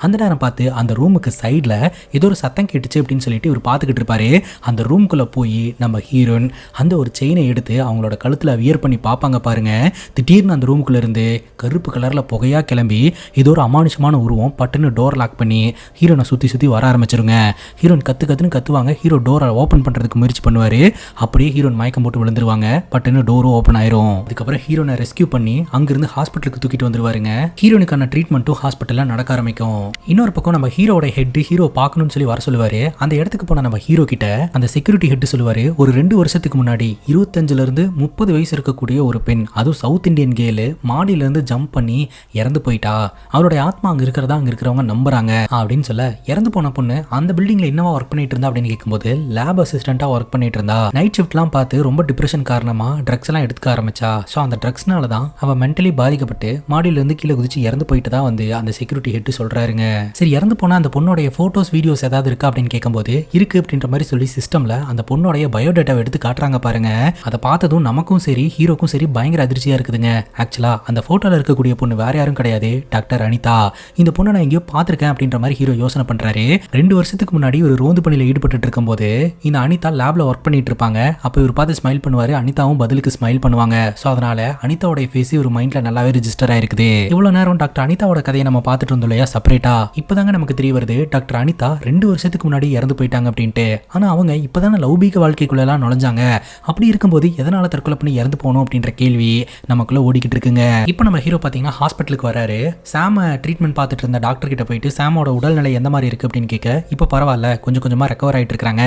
அந்த நேரம் பார்த்து அந்த ரூமுக்கு சைட்ல ஏதோ ஒரு சத்தம் கேட்டுச்சு அப்படின்னு சொல்லிட்டு இவர் பார்த்துக்கிட்டு இருப்பாரு. அந்த ரூம்குள்ள போய் நம்ம ஹீரோயின் அந்த ஒரு செயினை எடுத்து அவங்களோட கழுத்துல வியர் பண்ணி பார்ப்பாங்க பாருங்க. திடீர்னு அந்த ரூமுக்குள்ள இருந்து கருப்பு கலர்ல புகையா கிளம்பி இது ஒரு அமானுஷமான உருவம் பட்டுன்னு டோர் லாக் பண்ணி ஹீரோனை சுத்தி சுத்தி வர ஆரம்பிச்சிருங்க. ஹீரோன் கத்துன்னு கத்துவாங்க. ஹீரோ டோரை ஓபன் பண்றதுக்கு முயற்சி பண்ணுவாரு. அப்படியே ஹீரோன் மயக்கம் போட்டு விழுந்துருவாங்க. பட்டுன்னு டோரும் ஓபன் ஆயிரும். அதுக்கப்புறம் ஹீரோனை ரெஸ்கியூ பண்ணி அங்கிருந்து ஹாஸ்பிட்டலுக்கு தூக்கிட்டு வந்துருவாருங்க. ஹீரோனுக்கான ட்ரீட்மெண்ட்டும் ஹாஸ்பிட்டல்ல நடக்க ஆரம்பிக்கும். இன்னொரு பக்கம் நம்ம ஹீரோட ஹெட் ஹீரோ பார்க்கணும்னு சொல்லி வர சொல்லுவாரு. அந்த இடத்துக்கு போன நம்ம ஹீரோ கிட்ட அந்த செக்யூரிட்டி ஹெட் சொல்லுவாரு, ஒரு 2 வருஷத்துக்கு முன்னாடி 25ல இருந்து 30 வயசு இருக்கக்கூடிய ஒரு பெண், அதுவும் சவுத் இந்தியன் கேலு, மாடியில இருந்து ஜம்ப் பண்ணி இறந்து போயிட்டா, அவருடைய ஆத்மா அங்க இருக்கிறதா அங்க இருக்கிறவங்க நம்புறாங்க அப்படின்னு சொல்ல, இறந்து போன பொண்ணு அந்த பில்டிங்ல என்னவா ஒர்க் பண்ணிட்டு இருந்தா அப்படின்னு கேட்கும்போது லேப் அசிஸ்டண்டா ஒர்க் பண்ணிட்டு இருந்தா. நைட் ஷிஃப்ட்லாம் பார்த்து ரொம்ப டிப்ரெஷன் காரணமா ட்ரக்ஸ் எல்லாம் எடுத்துக்க ஆரம்பிச்சா. ஸோ அந்த ட்ரக்ஸ்னால தான் அவ மென்டலி பாதிக்கப்பட்டு மாடியில இருந்து கீழே குதிச்சு இறந்து போயிட்டு தான் வந்து அந்த செக்யூரிட்டி ஹெட் சொல்றாருங்க. சரி இறந்து போனா அந்த பொண்ணோடைய போட்டோஸ் வீடியோஸ் ஏதாவது இருக்கா அப்படின்னு கேட்கும்போது இருக்கு அப்படின்ற மாதிரி சொல்லி சிஸ்டம்ல அந்த பொண்ணோடைய பயோடேட்டாவை எடுத்து காட்டுறாங்க பாருங்க. அதை பார்த்ததும் நமக்கும் சரி ஹீரோக்கும் சரி பயங்கர அதிர்ச்சியா இருக்குதுங்க. ஆக்சுவலா அந்த போட்டோல இருக்கக்கூடிய பொண்ணு வேற யாரும் கிடையாது, டாக்டர் அனிதா. இந்த பொண்ணை நான் எங்கேயோ பார்த்திருக்கேன் அப்படின்ற மாதிரி ஹீரோ யோசனை பண்றாரு. 2 வருஷத்துக்கு முன்னாடி ஒரு ரோந்து பணியில ஈடுபட்டு இருக்கும்போது இந்த அனிதா லேப்ல ஒர்க் பண்ணிட்டு இருப்பாங்க. அப்ப இவர் பார்த்து ஸ்மைல் பண்ணுவாரு, அனிதாவும் பதிலுக்கு ஸ்மைல் பண்ணுவாங்க. சோ அதனால அனிதாவோட ஃபேஸ் ஒரு மைண்ட்ல நல்லாவே ரெஜிஸ்டர் ஆயிருக்குது. இவ்வளவு நேரம் டாக்டர் அனிதாவோட கதையை நம்ம பார்த்துட்டு இருந்தோம் இல்லையா செப்பரேட்டா. இப்பதாங்க நமக்கு தெரிய வருது டாக்டர் அனிதா 2 வருஷத்துக்கு முன்னாடி இறந்து போயிட்டாங்க அப்படின்ட்டு. ஆனா அவங்க இப்பதானே லௌகீக வாழ்க்கைக்குள்ள எல்லாம் நுழைஞ்சாங்க. அப்படி இருக்கும்போது எதனால தற்கொலை பண்ணி இறந்து போகணும் அப்படின்ற கேள்வி நமக்குள்ள ஓடிக்கிட்டு இருக்குங்க. இப்போ நம்ம ஹீரோ பாத்தீங்கன்னா ஹாஸ்பிட்டலுக்கு வராரு. சாம ட்ரீட்மெண்ட் பார்த்துட்டு இருந்த டாக்டர் கிட்ட போயிட்டு சாமோட உடல்நிலை எந்த மாதிரி இருக்கு அப்படின்னு கேட்க, இப்போ பரவாயில்ல கொஞ்சம் கொஞ்சமா ரெக்கவர் ஆயிட்டு இருக்காங்க,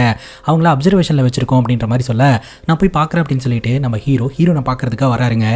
அவங்கள அப்சர்வேஷன்ல வச்சிருக்கோம் அப்படின்ற மாதிரி சொல்ல, நான் போய் பார்க்குறேன் அப்படின்னு சொல்லிட்டு நம்ம ஹீரோனை பார்க்கறதுக்காக வராருங்க.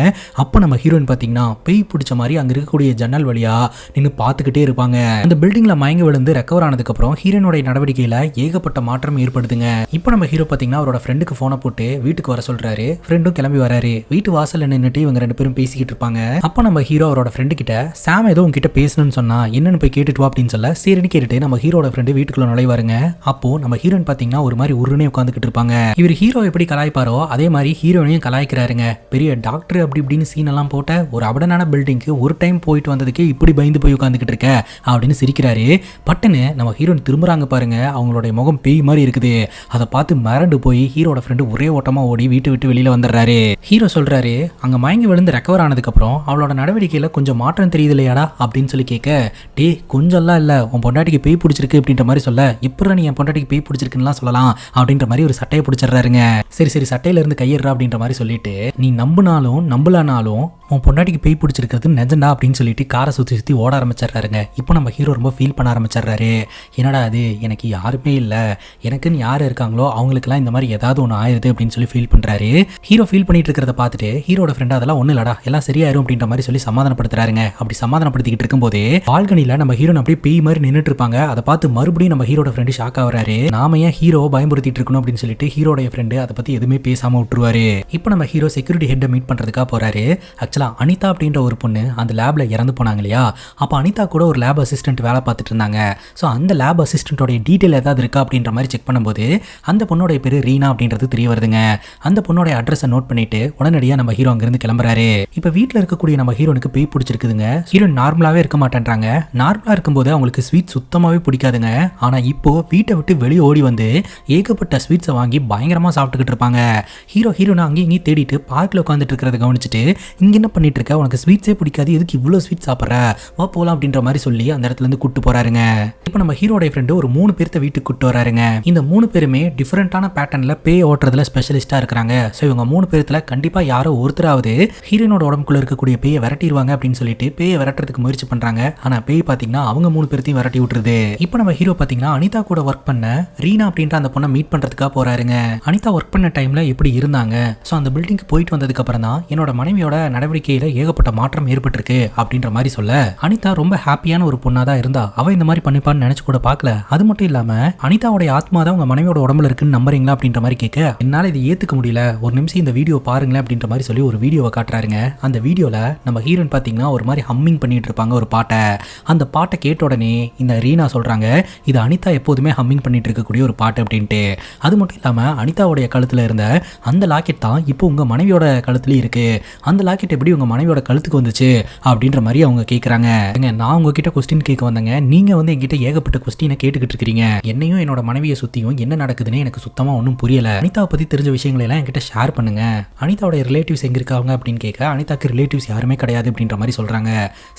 அப்போ நம்ம ஹீரோயின் பார்த்தீங்கன்னா பேய் பிடிச்ச மாதிரி அங்கே இருக்கக்கூடிய ஜன்னல் வழியா நின்று பார்த்துக்கிட்டே இருப்பாங்க. அந்த பில்டிங்ல மயங்கி விழுந்து ரெக்கவர் ஆனதுக்கு அப்புறம் ஹீரோனுடைய நடவடிக்கையில ஏகப்பட்ட மாற்றம் ஏற்படுதுங்க. இப்போ நம்ம ஹீரோ பார்த்தீங்கன்னா அவரோட ஃப்ரெண்டுக்கு போனை போட்டு வீட்டுக்கு வர சொல்றாரு. ஃப்ரெண்டும் கிளம்பி வராரு. வீட்டு வாசல்ல நின்னுட்டு இவங்க 2 பேரும் பேசிக்கிட்டு இருப்பாங்க. அப்போ நம்ம ஹீரோ அவரோட ஃப்ரெண்டு கிட்ட சாம் ஏதோ உங்ககிட்ட பேசணும்னு சொன்னா என்னன்னு போய் கேட்டுட்டு வா அப்படின்னு சொல்ல, சரின்னு கேட்டுட்டு நம்ம ஹீரோட ஃப்ரெண்டு வீட்டுக்குள்ள நுழைவாருங்க. அப்போ நம்ம ஹீரோயின் பார்த்தீங்கன்னா ஒரு மாதிரி உருனே உட்காந்துக்கிட்டு இருப்பாங்க. இவர் ஹீரோ எப்படி கலாய்ப்பாரோ அதே மாதிரி ஹீரோனையும் கலாய்க்கிறாருங்க. பெரிய டாக்டர் அப்படி இப்படின்னு சீன் எல்லாம் போட்ட ஒரு அபடனான பில்டிங்க்கு ஒரு டைம் போயிட்டு வந்ததுக்கே இப்படி பயந்து போய் உட்காந்துக்கிட்டு இருக்க அப்படின்னு சிரிக்கிறாரு. பட்டுன்னு நம்ம ஹீரோயின் திரும்புறாங்க பாருங்க. அவங்களுடைய முகம் பேய் மாதிரி இருக்குது. அதை பார்த்து மறண்டு போய் ஹீரோட ஃப்ரெண்டு ஒரே ஓட்டமா ஓடி வீட்டு விட்டு வெளியில வந்துடுறாரு. ஹீரோ சொல்றாரு, அங்க மயங்கி விழுந்து ரெக்கவர் ஆனதுக்கு அப்புறம் அவளோட நடவடிக்கையில கொஞ்சம் மாற்றம் தெரியுது இல்லையாடா அப்படின்னு சொல்லி கேட்க, டே கொஞ்சம்லாம் இல்ல உன் பொண்டாட்டிக்கு பேய் பிடிச்சிருக்கு அப்படின்ற மாதிரி சொல்ல, எப்படா நீ என் பொண்டாட்டிக்கு பேய் பிடிச்சிருக்குன்னு சொல்லலாம் அப்படின்ற மாதிரி ஒரு சட்டையை பிடிச்சிடுறாருங்க. சரி சரி சட்டையில இருந்து கையிடுறா அப்படின்ற மாதிரி சொல்லிட்டு, நீ நம்பினாலும் நம்பலானாலும் உன் பொண்டாட்டிக்கு பேய் பிடிச்சிருக்கிறது நெஜண்டா அப்படின்னு சொல்லிட்டு காரை சுற்றி சுற்றி ஓட ஆரம்பிச்சிடுறாருங்க. இப்போ நம்ம ஹீரோ ரொம்ப ஃபீல் பண்ண ஆரம்பிச்சிடுறாரு. என்னடா அது எனக்கு யாருமே இல்லை, எனக்குன்னு யார் இருக்காங்களோ அவங்களுக்குலாம் இந்த மாதிரி ஏதாவது ஒன்று ஆயிருது அப்படின்னு சொல்லி ஃபீல் பண்ணுறாரு. ஹீரோ ஃபீல் பண்ணிட்டு இருக்கிறத பார்த்துட்டு ஹீரோட ஃப்ரெண்ட் அதெல்லாம் ஒன்றும் இல்லடா எல்லாம் சரியாயிரும் அப்படின்ற மாதிரி சொல்லி சமாதானப்படுத்துறாருங்க. அப்படி சமாதானப்படுத்திக்கிட்டு இருக்கும்போது பால்கனியில் நம்ம ஹீரோன் அப்படியே பேய் மாதிரி நின்றுட்டு இருப்பாங்க. அதை பார்த்து மறுபடியும் நம்ம ஹீரோட ஃப்ரெண்டு ஷாக் ஆகுறாரு. நாம ஏன் ஹீரோவை பயன்படுத்திட்டு இருக்கணும் அப்படின்னு சொல்லிட்டு ஹீரோடைய ஃப்ரெண்டு அதை பற்றி எதுவுமே பேசாமல் விட்டுருவாரு. இப்போ நம்ம ஹீரோ செக்யூரிட்டி ஹெட்டை மீட் பண்ணுறதுக்காக போறாரு. அனிதா அப்படின்ற ஒரு பொண்ணு அந்த லேப்ல இறந்து போனாங்க இல்லையா, அப்போ அனிதா கூட ஒரு லேப் அசிஸ்டன்ட் வேலை பார்த்துட்டு இருந்தாங்க. ஸோ அந்த லேப் அசிஸ்டன்டோட டீட்டெயில் ஏதாவது இருக்கா அப்படின்ற மாதிரி செக் பண்ணும்போது அந்த பொண்ணோடைய பேரு ரீனா அப்படின்றது தெரிய வருதுங்க. அந்த பொண்ணோட அட்ரஸை நோட் பண்ணிட்டு உடனடியாக நம்ம ஹீரோ அங்கிருந்து கிளம்புறாரு. இப்போ வீட்டில் இருக்கக்கூடிய நம்ம ஹீரோனுக்கு பேய் பிடிச்சிருக்குதுங்க. ஹீரோயின் நார்மலாகவே இருக்க மாட்டேன்றாங்க. நார்மலாக இருக்கும்போது அவங்களுக்கு ஸ்வீட் சுத்தமாகவே பிடிக்காதுங்க. ஆனால் இப்போ வீட்டை விட்டு வெளியே ஓடி வந்து ஏகப்பட்ட ஸ்வீட்ஸை வாங்கி பயங்கரமாக சாப்பிட்டுக்கிட்டு இருப்பாங்க. ஹீரோனை அங்கேயும் இங்கேயும் தேடிட்டு பார்க்கில் உட்காந்துட்டு இருக்கிறத கவனிச்சுட்டு, இங்கே என்ன பண்ணிட்டு இருக்க, உனக்கு ஸ்வீட்ஸே பிடிக்காது, எதுக்கு இவ்வளோ ஸ்வீட் சாப்பிட்ற, வா போகலாம் அப்படின்ற மாதிரி சொல்லி அந்த இடத்துல இருந்து கூட்டு போறாருங்க. இப்போ நம்ம ஹீரோடைய ஃப்ரெண்டு ஒரு 3 பேர்த்த வீட்டுக்கு கூட்டு வராருங்க. இந்த 3 பேருமே டிஃபரெண்டான பேட்டர்ன்ல பேய் ஓட்டுறதுல ஸ்பெஷலிஸ்டா இருக்கிறாங்க. ஸோ இவங்க 3 பேர்த்துல கண்டிப்பா யாரோ ஒருத்தராவது ஹீரோனோட உடம்புக்குள்ள இருக்கக்கூடிய பேயை விரட்டிடுவாங்க அப்படின்னு சொல்லிட்டு பேயை விரட்டுறதுக்கு முயற்சி பண்றாங்க. ஆனா பேய் பாத்தீங்கன்னா அவங்க 3 பேர்த்தையும் விரட்டி விட்டுருது. இப்போ நம்ம ஹீரோ பாத்தீங்கன்னா அனிதா கூட ஒர்க் பண்ண ரீனா அப்படின்ற அந்த பொண்ணை மீட் பண்றதுக்காக போறாருங்க. அனிதா ஒர்க் பண்ண டைம்ல எப்படி இருந்தாங்க, ஸோ அந்த பில்டிங்க்கு போயிட்டு வந்ததுக்கு அப்புறம் தான் என்னோட மனைவியோட நடவடிக்கையில ஏகப்பட்ட மாற்றம் ஏற்பட்டிருக்கு அப்படின்ற மாதிரி சொல்ல, அனிதா ரொம்ப ஹாப்பியான ஒரு பொண்ணா தான் இருந்தா. அவ இந்த மாதிரி பண்ணிப்பான்னு நினைச்சு கூட பார்க்கல. அது மட்டும் இல்லாம அனிதாவோட ஆத்மா தான் உங்க மனைவியோட உடம்புல இருக்குன்னு நம்புறீங்களா அப்படின்ற மாதிரி கேட்க, என்னால இதை ஏத்துக்க முடியல, ஒரு நிமிஷம் இந்த வீடியோ பாருங்களேன் அப்படின்ற மாதிரி சொல்லி ஒரு வீடியோவை காட்டுறாருங்க. அந்த வீடியோல நம்ம ஹீரோயின் பாத்தீங்கன்னா ஒரு மாதிரி ஹம்மிங் பண்ணிட்டு இருப்பாங்க ஒரு பாட்டை. அந்த பாட்டை கேட்ட உடனே இந்த ரீனா சொல்றாங்க, இது அனிதா எப்போதுமே ஹம்மிங் பண்ணிட்டு இருக்கக்கூடிய ஒரு பாட்டு அப்படின்ட்டு. அது மட்டும் இல்லாம அனிதாவுடைய கழுத்துல இருந்த அந்த லாக்கெட் தான் இப்போ உங்க மனைவியோட கழுத்துலயும் இருக்கு. அந்த லாக்கெட் எப்படி உங்க மனைவியோட கழுத்துக்கு வந்துச்சு அப்படின்ற மாதிரி அவங்க கேட்குறாங்க. நான் உங்ககிட்ட கொஸ்டின் கேட்க வந்தேங்க, நீங்க வந்து என்கிட்ட ஏகப்பட்ட கொஸ்டினை கேட்டுக்கிட்டு இருக்கிறீங்க. என்னையும் என்னோட மனைவியை சுத்தியும் என்ன நடக்குதுன்னு எனக்கு சுத்தமா ஒன்றும் புரியல. அனிதாவை பத்தி தெரிஞ்ச விஷயங்களை எல்லாம் என்கிட்ட ஷேர் பண்ணுங்க. அனிதாவோட ரிலேட்டிவ்ஸ் எங்க இருக்காங்க அப்படின்னு கேட்க, அனிதாக்கு ரிலேட்டிவ்ஸ் யாருமே கிடையாது அப்படின்ற மாதிரி சொல்றாங்க.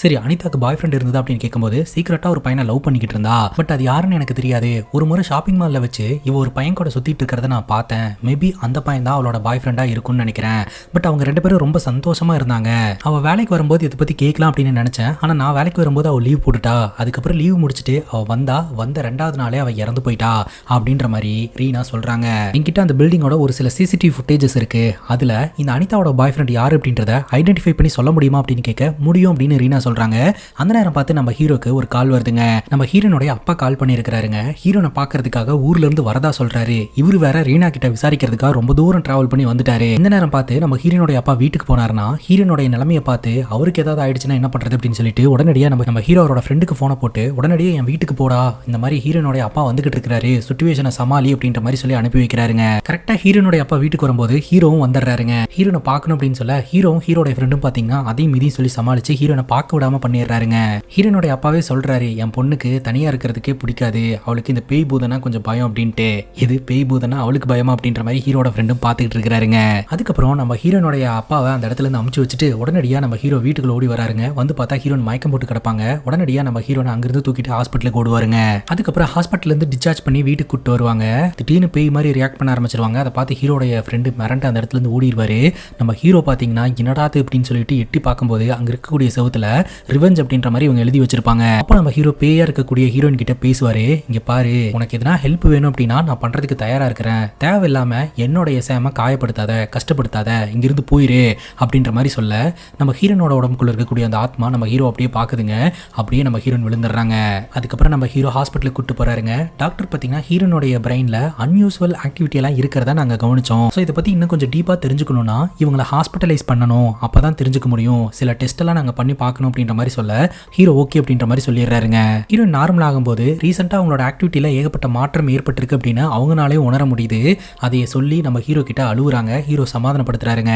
சரி அனிதாக்கு பாய் ஃப்ரெண்ட் இருந்தது அப்படின்னு கேட்கும்போது, சீக்கிரட்டா ஒரு பையனை லவ் பண்ணிக்கிட்டு இருந்தா, பட் அது யாருன்னு எனக்கு தெரியாது. ஒரு முறை ஷாப்பிங் மால்ல வச்சு இவ ஒரு பையன் கூட சுத்திட்டு இருக்கிறத நான் பார்த்தேன். மேபி அந்த பையன் தான் அவளோட பாய் ஃப்ரெண்டா இருக்கும்னு நினைக்கிறேன். பட் அவங்க 2 பேரும் ரொம்ப சந்தோஷமா இருந்தாங்க. அவ வேலைக்கு வரும்போது இதை பத்தி கேட்கலாம் அப்படின்னு நினைச்சேன். ஆனா நான் வேலைக்கு வரும்போது அவ லீவ் போட்டுட்டா. அதுக்கப்புறம் லீவ் முடிச்சுட்டு அவ வந்த 2வது நாளே அவ இறந்து போயிட்டா அப்படின்ற மாதிரி ரீனா சொல்றாங்க. என்கிட்ட அந்த பில்டிங்கோட ஒரு சில சிசிடிவி ஃபுட்டேஜஸ் இருக்கு. அதுல இந்த அனிதாவோட பாய் ஃப்ரெண்ட் யாரு அப்படின்றத ஐடென்டிஃபை பண்ணி சொல்ல முடியுமா அப்படின்னு கேட்க, முடியும் அப்படின்னு ரீனா சொல்றாங்க. அந்த நேரம் பார்த்து நம்ம ஹீரோக்கு ஒரு கால் வருதுங்க. நம்ம ஹீரோனுடைய அப்பா கால் பண்ணியிருக்கிறாருங்க. ஹீரோனை பாக்குறதுக்காக ஊர்ல இருந்து வரதா சொல்றாரு. இவரு வேற ரீனா கிட்ட விசாரிக்கிறதுக்காக ரொம்ப தூரம் டிராவல் பண்ணி வந்துட்டாரு. இந்த நேரம் பார்த்து நம்ம ஹீரோனுடைய அப்பா வீட்டுக்கு போனாருன்னா, ஹீரோ ஹீரோனுடைய நிலைமையை பார்த்து அவருக்கு ஏதாவது ஆயிடுச்சுன்னா என்ன பண்றது அப்படின்னு சொல்லிட்டு உடனடியாக நம்ம ஹீரோரோட ஃப்ரெண்டுக்கு போனை போட்டு உடனடியே என் வீட்டுக்கு போடா, இந்த மாதிரி ஹீரோனுடைய அப்பா வந்துகிட்டு இருக்காரு, சிச்சுவேஷனை சமாளி அப்படின்ற மாதிரி சொல்லி அனுப்பி வைக்கிறாருங்க. கரெக்டா ஹீரோனுடைய அப்பா வீட்டுக்கு வரும்போது ஹீரோவும் வந்துடுறாருங்க. ஹீரோனை பார்க்கணும் அப்படின்னு சொல்ல ஹீரோவும் ஹீரோட ஃப்ரெண்டும் பாத்தீங்கன்னா அதையும் மிதி சொல்லி சமாளிச்சு ஹீரோனை பார்க்க விடாம பண்ணிடுறாருங்க. ஹீரோனுடைய அப்பாவே சொல்றாரு, என் பொண்ணுக்கு தனியா இருக்கிறதுக்கே பிடிக்காது, அவளுக்கு இந்த பேய் பூதனா கொஞ்சம் பயம் அப்படின்ட்டு. இது பேய் பூதனா அவளுக்கு பயமா அப்படின்ற மாதிரி ஹீரோட ஃப்ரெண்டும் பார்த்துக்கிட்டு இருக்கிறாருங்க. அதுக்கப்புறம் நம்ம ஹீரோனுடைய அப்பாவை அந்த இடத்துல இருந்து அமுச்சு வச்சுட்டு உடனடியா நம்ம ஹீரோ வீட்டுக்குள்ள ஓடி வராருங்க. வந்து பார்த்தா ஹீரோன் மயக்கம் போட்டு கிடப்பாங்க. உடனடியா நம்ம ஹீரோனை அங்கிருந்து தூக்கிட்டு ஹாஸ்பிட்டலுக்கு ஓடுவாருங்க. அதுக்கப்புறம் ஹாஸ்பிட்டல்ல இருந்து டிஸ்சார்ஜ் பண்ணி வீட்டுக்கு கூட்டு வருவாங்க. திடீர்னு பேய் மாதிரி ரியாக்ட் பண்ண ஆரம்பிச்சிருவாங்க. அதை பார்த்து ஹீரோடைய ஃப்ரெண்டு மிரண்டு அந்த இடத்துல இருந்து ஓடிடுவாரு. நம்ம ஹீரோ பாத்தீங்கன்னா என்னடாது அப்படின்னு சொல்லிட்டு எட்டி பார்க்கும்போது அங்க இருக்கக்கூடிய செவுத்துல ரிவெஞ்ச் அப்படின்ற மாதிரி இவங்க எழுதி வச்சிருப்பாங்க. அப்போ நம்ம ஹீரோ பேயா இருக்கக்கூடிய ஹீரோயின் கிட்ட பேசுவாரு, இங்க பாரு, உனக்கு எதனா ஹெல்ப் வேணும் அப்படின்னா நான் பண்றதுக்கு தயாரா இருக்கிறேன், தேவையில்லாம என்னோடைய சேம காயப்படுத்தாத, கஷ்டப்படுத்தாத, இங்கிருந்து போயிரு அப்படின்ற மாதிரி சொல்ல நம்ம ஹீரோனோட உடம்புக்குள்ள இருக்கக்கூடிய அந்த ஆத்மா நம்ம ஹீரோ அப்படியே பாக்குதுங்க. அப்படியே நம்ம ஹீரோன் விழுந்துடுறாங்க. அதுக்கப்புறம் நம்ம ஹீரோ ஹாஸ்பிட்டலுக்கு கூட்டு போறாருங்க. டாக்டர் பாத்தீங்கன்னா ஹீரோனுடைய பிரெயின்ல அன்யூஸ்வல் ஆக்டிவிட்டி எல்லாம் இருக்கிறதா நாங்க கவனிச்சோம். ஸோ இதை பத்தி இன்னும் கொஞ்சம் டீப்பா தெரிஞ்சுக்கணும்னா இவங்களை ஹாஸ்பிட்டலைஸ் பண்ணணும், அப்பதான் தெரிஞ்சுக்க முடியும், சில டெஸ்ட் எல்லாம் நாங்க பண்ணி பார்க்கணும் அப்படின்ற மாதிரி சொல்ல ஹீரோ ஓகே அப்படின்ற மாதிரி சொல்லிடுறாருங்க. ஹீரோ நார்மல் ஆகும்போது ரீசெண்டா அவங்களோட ஆக்டிவிட்டியில ஏகப்பட்ட மாற்றம் ஏற்பட்டிருக்கு அப்படின்னு அவங்களாலே உணர முடியுது. அதைய சொல்லி நம்ம ஹீரோ கிட்ட அழுவுறாங்க. ஹீரோ சமாதானப்படுத்துறாருங்க.